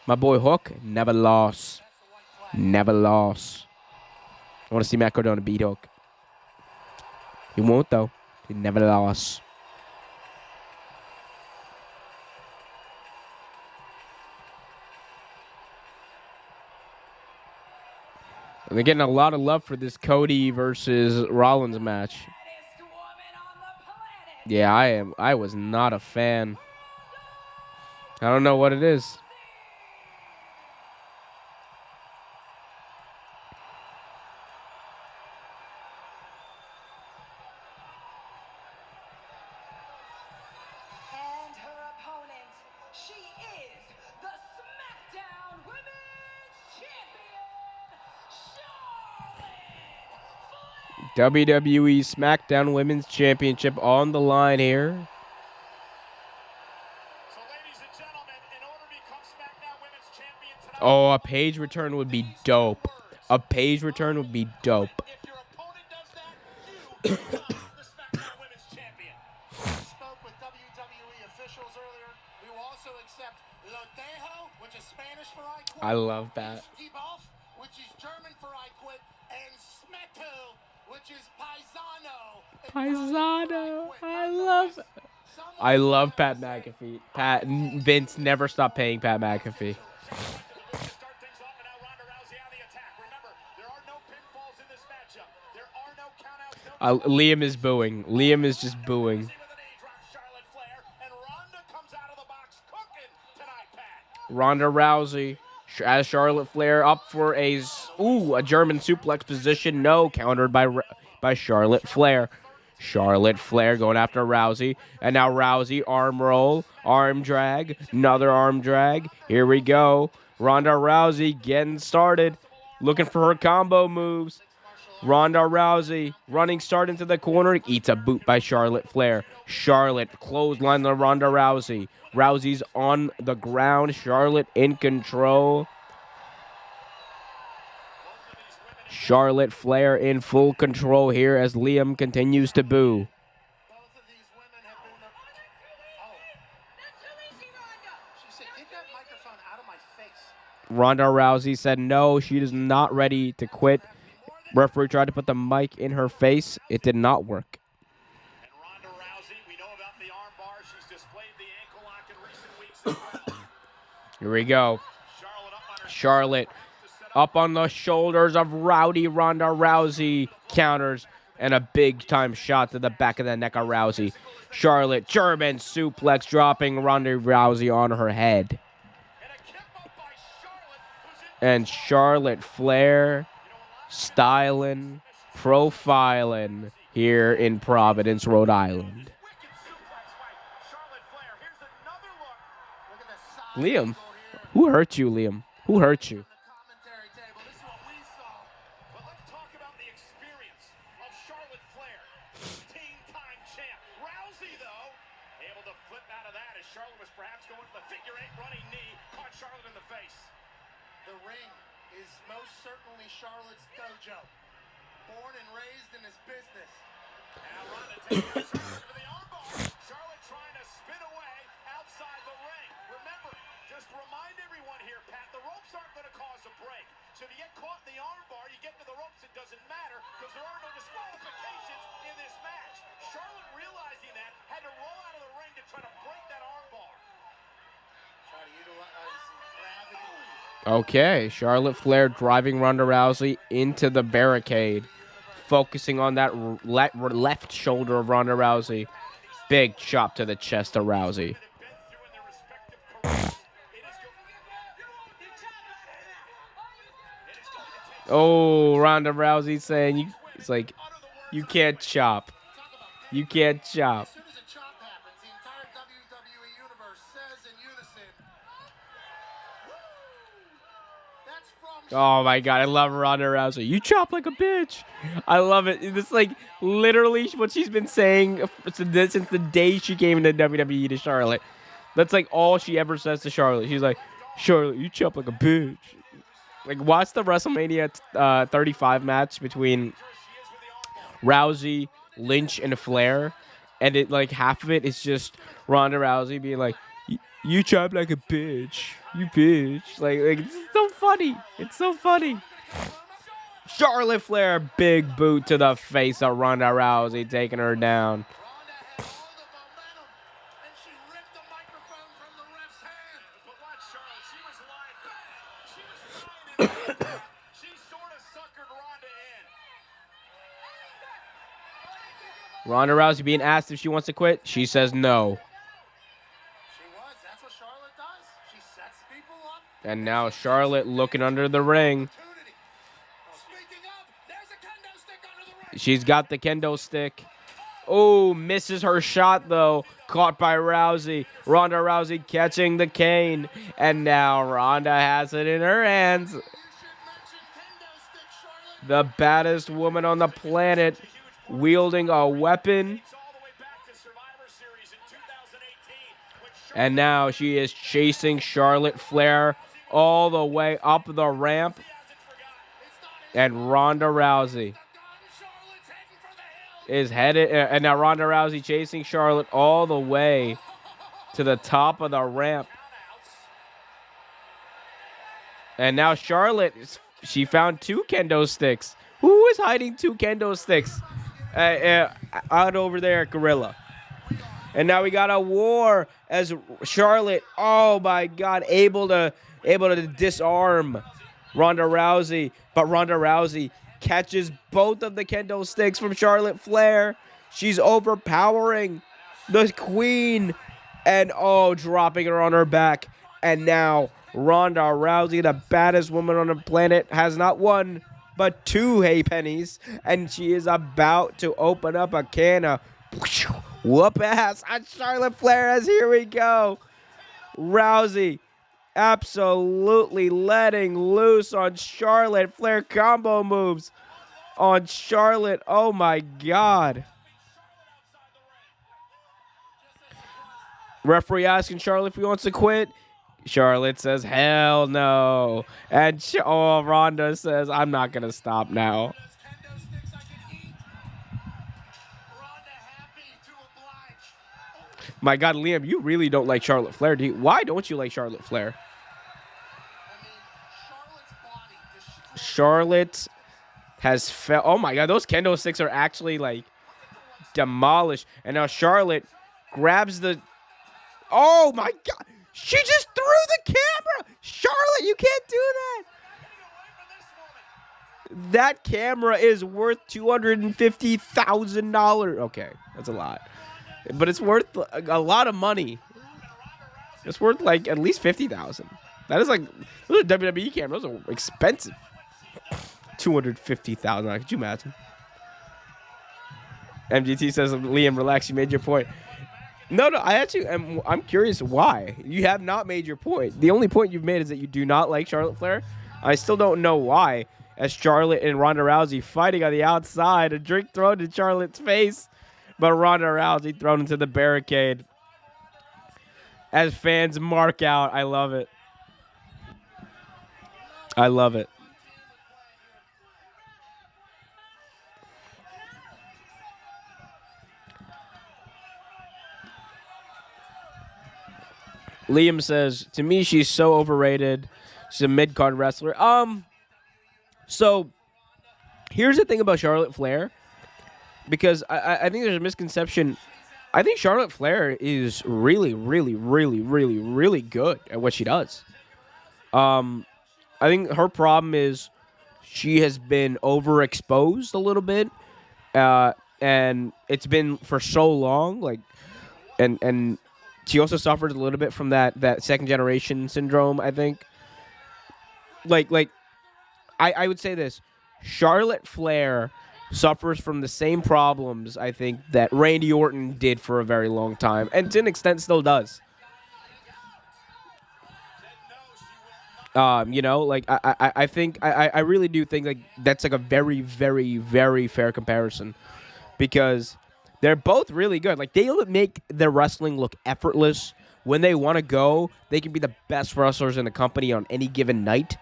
my boy Hook? Never lost. Never lost. I wanna see Matt Cardona beat Hook. He won't though. He never lost. And they're getting a lot of love for this Cody versus Rollins match. Baddest woman on the planet. Yeah, I am. I was not a fan. I don't know what it is. And her opponent, she is the SmackDown Women's Champion, Charlotte Flair. WWE SmackDown Women's Championship on the line here. So, ladies and gentlemen, in order to become SmackDown Women's Champion tonight, Oh, a Paige return would be dope. A Paige return would be dope. if your opponent does that, you become the SmackDown Women's Champion. Spoke with WWE officials earlier. We will also accept Lo Dejo, which is Spanish for I quit. I love that. Gibov, which is German for I quit, and Smeto, which is Paisano. Paisano. I love Pat McAfee. Vince never stopped paying Pat McAfee. Start things off, and now Ronda Rousey on the attack. Remember, there are no pinfalls in this matchup. There are no countouts. No Liam is booing. Liam is just booing. with an knee drop, Charlotte Flair, and Ronda comes out of the box cooking tonight, Pat. Ronda Rousey as Charlotte Flair up for a German suplex position. No, countered by Charlotte Flair. Charlotte Flair going after Rousey. And now Rousey, arm roll, arm drag, another arm drag. Here we go. Ronda Rousey getting started. Looking for her combo moves. Ronda Rousey running start into the corner. Eats a boot by Charlotte Flair. Charlotte clothesline to Ronda Rousey. Rousey's on the ground. Charlotte in control. Charlotte Flair in full control here as Liam continues to boo. Both of these women have been the... Oh, That's too easy, Ronda. she said, get that microphone out of my face. Ronda Rousey said no, she is not ready to quit. Referee tried to put the mic in her face. It did not work. And Ronda Rousey, we know about the arm bar. She's displayed the ankle lock in recent weeks as well. Here we go. Charlotte up on her Charlotte up on the shoulders of rowdy Ronda Rousey. Counters and a big-time shot to the back of the neck of Rousey. Charlotte, German suplex, dropping Ronda Rousey on her head. and a kick up by Charlotte, who's in And Charlotte Flair styling, profiling here in Providence, Rhode Island. wicked suplex by Charlotte Flair. Here's another look. Look at the side Liam, angle here. who hurt you, Liam? Who hurt you? The commentary table. This is what we saw. But let's talk about the experience of Charlotte Flair, 15-time champ. Rousey, though, able to flip out of that as Charlotte was perhaps going for the figure-8 running knee, caught Charlotte in the face. The ring is most certainly Charlotte's dojo. Born and raised in this business. Now Ronda taking a charge for the armbar. Charlotte trying to spin away outside the ring. Remember, just remind everyone here, Pat, the ropes aren't going to cause a break. So if you get caught in the armbar, you get to the ropes, it doesn't matter because there are no disqualifications in this match. Charlotte, realizing that, had to roll out of the ring to try to break that armbar. Try to utilize gravity. Okay, Charlotte Flair driving Ronda Rousey into the barricade, focusing on that left shoulder of Ronda Rousey. Big chop to the chest of Rousey. Oh, Ronda Rousey saying it's like you can't chop. You can't chop. As soon as a chop happens, the entire WWE universe says in unison, that's from Oh my god, I love Ronda Rousey. You chop like a bitch. I love it. It's like literally what she's been saying since the day she came into WWE to Charlotte. That's like all she ever says to Charlotte. She's like, Charlotte, you chop like a bitch. Like, watch the WrestleMania 35 match between Rousey, Lynch, and Flair, and it like half of it is just Ronda Rousey being like, "You chop like a bitch, you bitch." Like it's so funny. It's so funny. Charlotte Flair, big boot to the face of Ronda Rousey, taking her down. Ronda had all the momentum, and she ripped the microphone from the ref's hand. But watch Charlotte. She was lying. She was lying in. She sort of suckered Ronda in. Ronda Rousey being asked if she wants to quit. She says no. She was. That's what Charlotte does. She sets people up. And now Charlotte looking under the ring. Opportunity. Speaking of, there's a kendo stick under the ring. She's got the kendo stick. Oh, misses her shot, though. Caught by Rousey. Ronda Rousey catching the cane. And now Ronda has it in her hands. You should mention kendo stick, Charlotte. The baddest woman on the planet, wielding a weapon. It's all the way back to Survivor Series in 2018. When And now she is chasing Charlotte Flair all the way up the ramp. And Ronda Rousey Charlotte's heading for the hill. is headed, and now Ronda Rousey chasing Charlotte all the way to the top of the ramp. And now Charlotte, she found two kendo sticks. Who is hiding two kendo sticks out over there at Gorilla? And now we got a war as Charlotte, oh my God, able to disarm Ronda Rousey. But Ronda Rousey catches both of the kendo sticks from Charlotte Flair. She's overpowering the queen and dropping her on her back. And now Ronda Rousey, the baddest woman on the planet, has not one but two pennies, and she is about to open up a can of whoop ass on Charlotte Flair. As here we go, Rousey absolutely letting loose on Charlotte Flair, combo moves on Charlotte. Oh my God. Referee asking Charlotte if he wants to quit. Charlotte says, hell no. And Ronda says, I'm not going to stop now. Kendo sticks I can eat. Ronda happy to oblige. My God, Liam, you really don't like Charlotte Flair, do you? Why don't you like Charlotte Flair? I mean, Charlotte's body destroyed. Charlotte has fell. Oh my God, those kendo sticks are actually like demolished. And now Charlotte grabs the. Oh my God. She just threw the camera! Charlotte, you can't do that! That camera is worth $250,000. Okay, that's a lot. But it's worth a lot of money. It's worth like at least $50,000. That is like, those are WWE cameras. Those are expensive. $250,000. Could you imagine? MGT says, Liam, relax, you made your point. No, I actually I'm curious why. You have not made your point. The only point you've made is that you do not like Charlotte Flair. I still don't know why. As Charlotte and Ronda Rousey fighting on the outside, a drink thrown in Charlotte's face, but Ronda Rousey thrown into the barricade. As fans mark out, I love it. I love it. Liam says, to me, she's so overrated. She's a mid-card wrestler. So, here's the thing about Charlotte Flair. Because I think there's a misconception. I think Charlotte Flair is really, really, really, really, really good at what she does. I think her problem is she has been overexposed a little bit. And it's been for so long. And she also suffers a little bit from that second generation syndrome, I think. Like I would say this: Charlotte Flair suffers from the same problems I think that Randy Orton did for a very long time, and to an extent still does. You know, like I think I really do think like that's like a very very very fair comparison because they're both really good. Like they make their wrestling look effortless. When they want to go, they can be the best wrestlers in the company on any given night.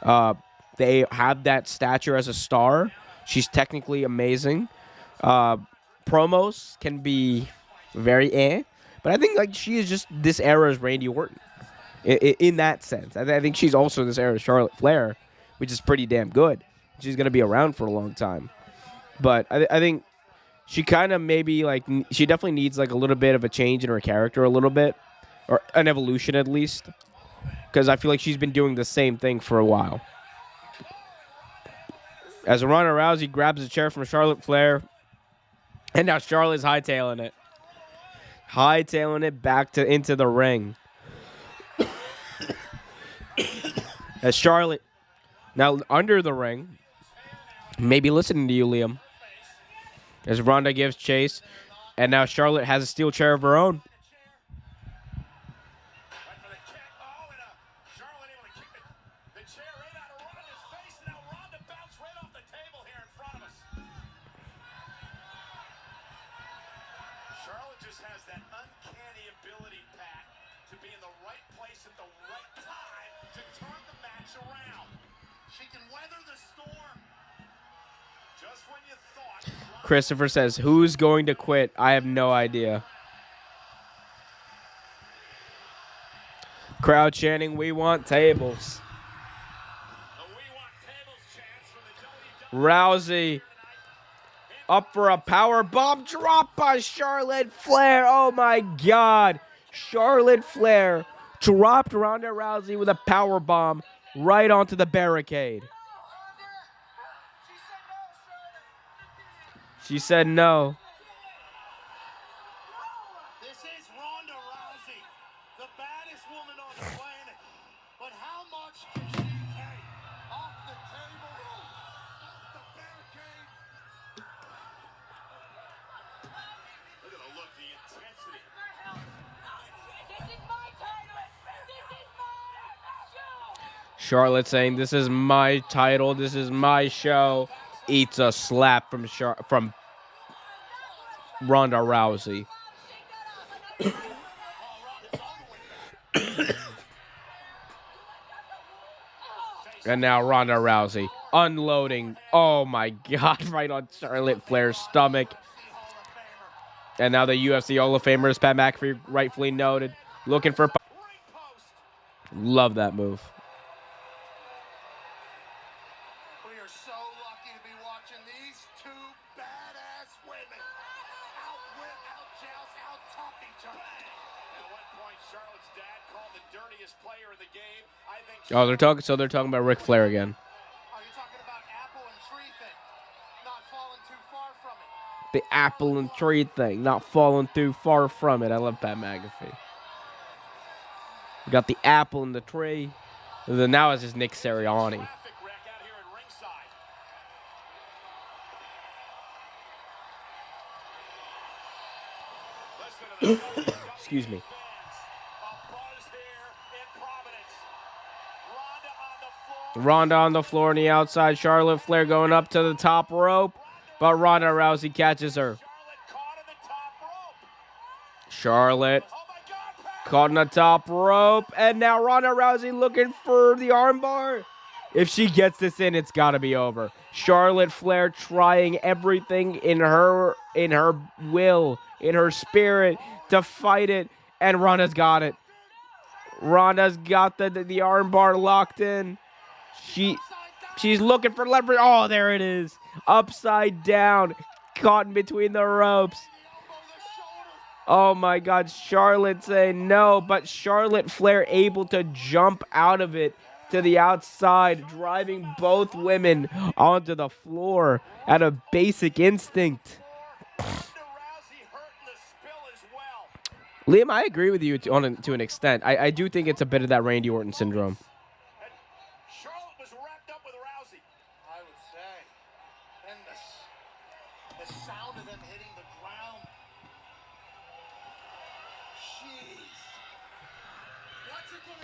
Uh, they have that stature as a star. She's technically amazing. Uh, Promos can be very but I think like she is just this era's Randy Orton in that sense. I think she's also this era's Charlotte Flair, which is pretty damn good. She's gonna be around for a long time. But I think she kind of maybe like she definitely needs like a little bit of a change in her character a little bit, or an evolution at least, because I feel like she's been doing the same thing for a while. As Ronda Rousey grabs a chair from Charlotte Flair, and now Charlotte's hightailing it back to into the ring. As Charlotte now under the ring, maybe listening to you, Liam. As Ronda gives chase, and now Charlotte has a steel chair of her own. Charlotte just has that uncanny ability, Pat, to be in the right place at the right time to turn the match around. She can weather the storm. Just when you thought. Christopher says, "Who's going to quit? I have no idea." Crowd chanting, "We want tables." Rousey up for a power bomb drop by Charlotte Flair. Oh my God. Charlotte Flair dropped Ronda Rousey with a power bomb right onto the barricade. She said no. This is Ronda Rousey, the baddest woman on the planet. But how much can she take? Off the table, off the barricade. Look at the look, the intensity. This is my title. This is my show. Charlotte saying, "This is my title. This is my show." Eats a slap from Ronda Rousey. And now Ronda Rousey unloading. Oh my God, right on Charlotte Flair's stomach. And now the UFC Hall of Famer, as Pat McAfee rightfully noted, looking for. Love that move. We are so lucky to be watching these two badass women outwit, outjoust, out-tough each other. At one point, Charlotte's dad called the dirtiest player in the game. I think. Oh, they're talking about Ric Flair again. Are you talking about apple and tree thing? Not falling too far from it. The apple and tree thing, not falling too far from it. I love Pat McAfee. We got the apple and the tree. Now it's just Nick Sirianni. Traffic wreck out here at ringside. Listen to the Excuse me. fans. A buzz here in Providence. Ronda on the floor on the outside. Charlotte Flair going up to the top rope, but Ronda Rousey catches her. Charlotte caught in the top rope, and now Ronda Rousey looking for the armbar. If she gets this in, it's got to be over. Charlotte Flair trying everything in her will, in her spirit to fight it, and Ronda's got it. Ronda's got the armbar locked in. She's looking for leverage. Oh, there it is. Upside down, caught in between the ropes. Oh my God, Charlotte saying no, but Charlotte Flair able to jump out of it to the outside, driving both women onto the floor at a basic instinct. Liam, I agree with you to an extent. I do think it's a bit of that Randy Orton syndrome. Charlotte was wrapped up with Rousey. The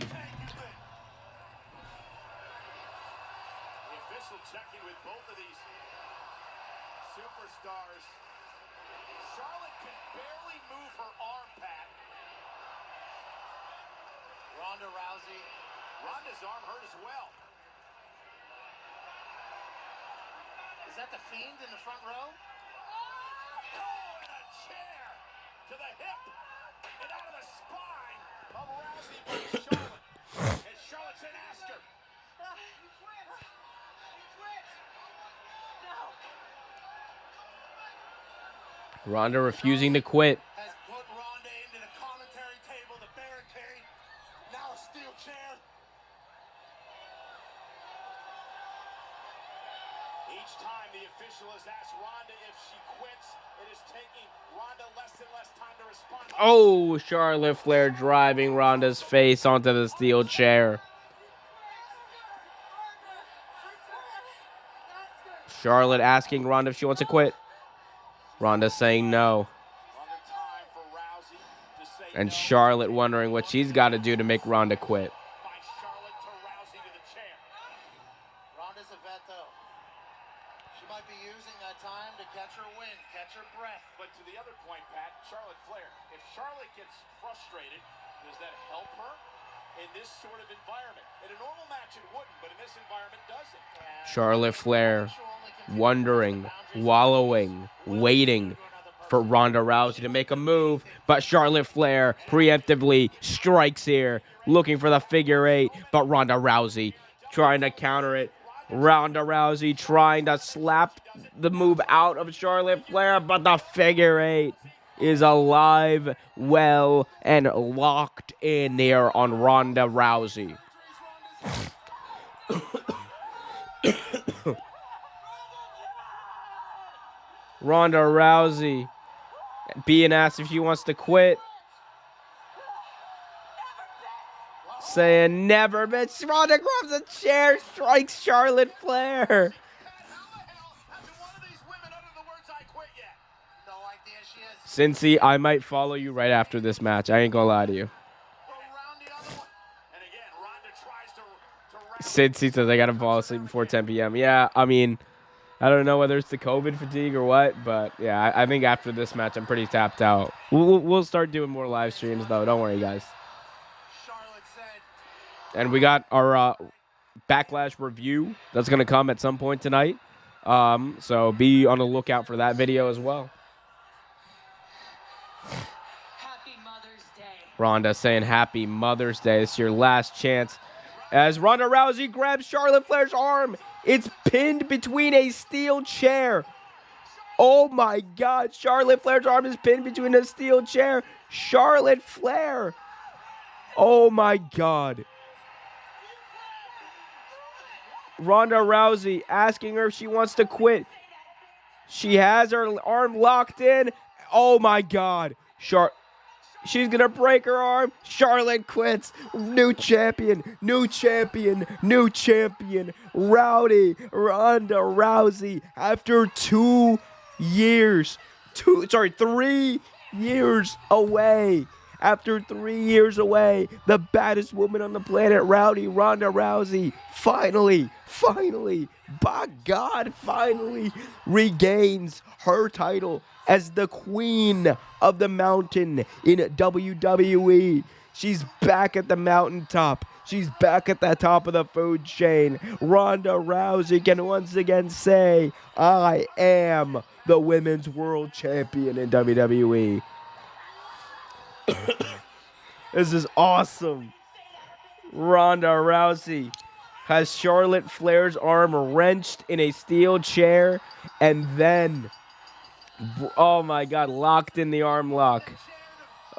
official checking with both of these superstars. Charlotte can barely move her arm, Pat. Ronda Rousey. Ronda's arm hurt as well. Is that the Fiend in the front row? Oh, and a chair to the hip and out of the spine of Rousey by Charlotte. And Charlotte said, ask her. He quit. He quit. No. Ronda refusing to quit. Has put Ronda into the commentary table, the barricade. Now a steel chair. Each time the official has asked Ronda if she quits, it is taking Ronda less and less time to respond. Oh, Charlotte Flair driving Ronda's face onto the steel chair. Charlotte asking Ronda if she wants to quit. Ronda saying no. Another time for Rousey to say And no. Charlotte wondering what she's got to do to make Ronda quit. By Charlotte to Rousey to the chair. Ronda's a vet, though. She might be using that time to catch her wind, catch her breath. But to the other point, Pat, Charlotte Flair, if Charlotte gets frustrated, does that help her in this sort of environment? In a normal match, it wouldn't, but in this environment, does it? Charlotte Flair wondering, wallowing, waiting for Ronda Rousey to make a move, but Charlotte Flair preemptively strikes here, looking for the figure eight, but Ronda Rousey trying to counter it. Ronda Rousey trying to slap the move out of Charlotte Flair, but the figure eight is alive, well, and locked in there on Ronda Rousey. Ronda Rousey being asked if she wants to quit. Saying never, but Ronda grabs a chair, strikes Charlotte Flair. How the hell hasn't one of these women uttered the words I quit yet? No idea she has. Cincy, I might follow you right after this match. I ain't gonna lie to you. Go around the other one. And again, Ronda tries to wrap. Cincy says I gotta fall asleep before 10 p.m. Yeah, I mean, I don't know whether it's the COVID fatigue or what, but yeah, I think after this match, I'm pretty tapped out. We'll start doing more live streams, though. Don't worry, guys. Charlotte said, And we got our Backlash review that's going to come at some point tonight. So be on the lookout for that video as well. Happy Mother's Day. Ronda saying Happy Mother's Day. It's your last chance. As Ronda Rousey grabs Charlotte Flair's arm, it's pinned between a steel chair. Oh my God, Charlotte Flair's arm is pinned between a steel chair. Charlotte Flair. Oh my God. Ronda Rousey asking her if she wants to quit. She has her arm locked in. Oh my God. She's going to break her arm. Charlotte quits. New champion. New champion. New champion. Ronda Rousey after 3 years away. After 3 years away, the baddest woman on the planet, Ronda Rousey, finally, by God, finally regains her title as the queen of the mountain in WWE. She's back at the mountaintop. She's back at the top of the food chain. Ronda Rousey can once again say, I am the women's world champion in WWE. This is awesome. Ronda Rousey has Charlotte Flair's arm wrenched in a steel chair and then, oh my God, locked in the arm lock.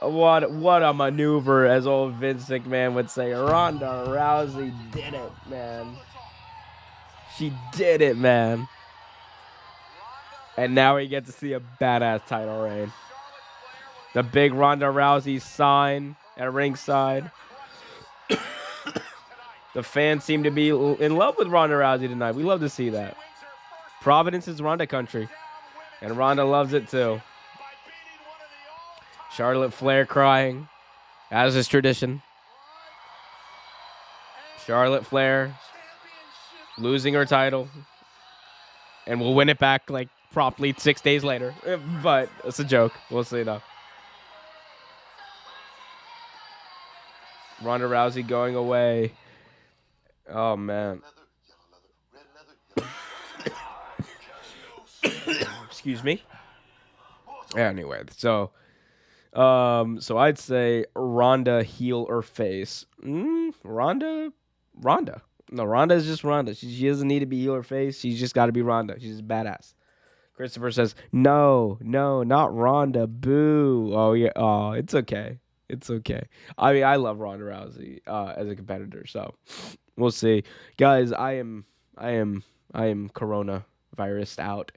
What a maneuver, as old Vince McMahon would say. Ronda Rousey did it, man. She did it, man. And now we get to see a badass title reign. The big Ronda Rousey sign at ringside. The fans seem to be in love with Ronda Rousey tonight. We love to see that. Providence is Ronda country. And Ronda loves it too. Charlotte Flair crying, as is tradition. Charlotte Flair losing her title, and we'll win it back like promptly 6 days later. But it's a joke. We'll see though. Ronda Rousey going away. Oh man. Excuse me. Anyway, so I'd say Ronda heel or face. Ronda. No, Ronda is just Ronda. She doesn't need to be heel or face. She's just got to be Ronda. She's badass. Christopher says, no, not Ronda. Boo. Oh yeah. Oh, it's okay. It's okay. I mean, I love Ronda Rousey as a competitor. So we'll see, guys. I am coronavirus out.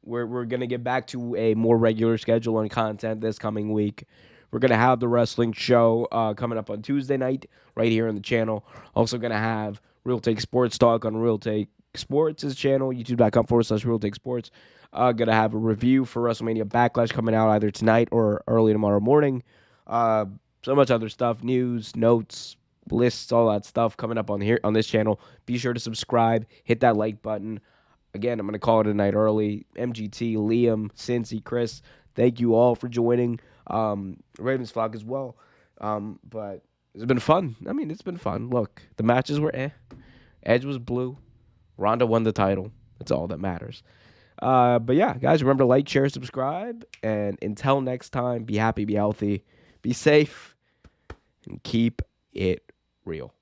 We're gonna get back to a more regular schedule on content this coming week. We're gonna have the wrestling show coming up on Tuesday night right here on the channel. Also gonna have Real Take Sports Talk on Real Take Sports' channel, youtube.com/Real Take Sports. Gonna have a review for WrestleMania Backlash coming out either tonight or early tomorrow morning. So much other stuff, news, notes, lists, all that stuff coming up on here on this channel. Be sure to subscribe, hit that like button. Again, I'm going to call it a night early. MGT, Liam, Cincy, Chris, thank you all for joining. Ravens Flock as well. But it's been fun. I mean, it's been fun. Look, the matches were Edge was blue. Ronda won the title. That's all that matters. But yeah, guys, remember to like, share, subscribe. And until next time, be happy, be healthy, be safe, and keep it real.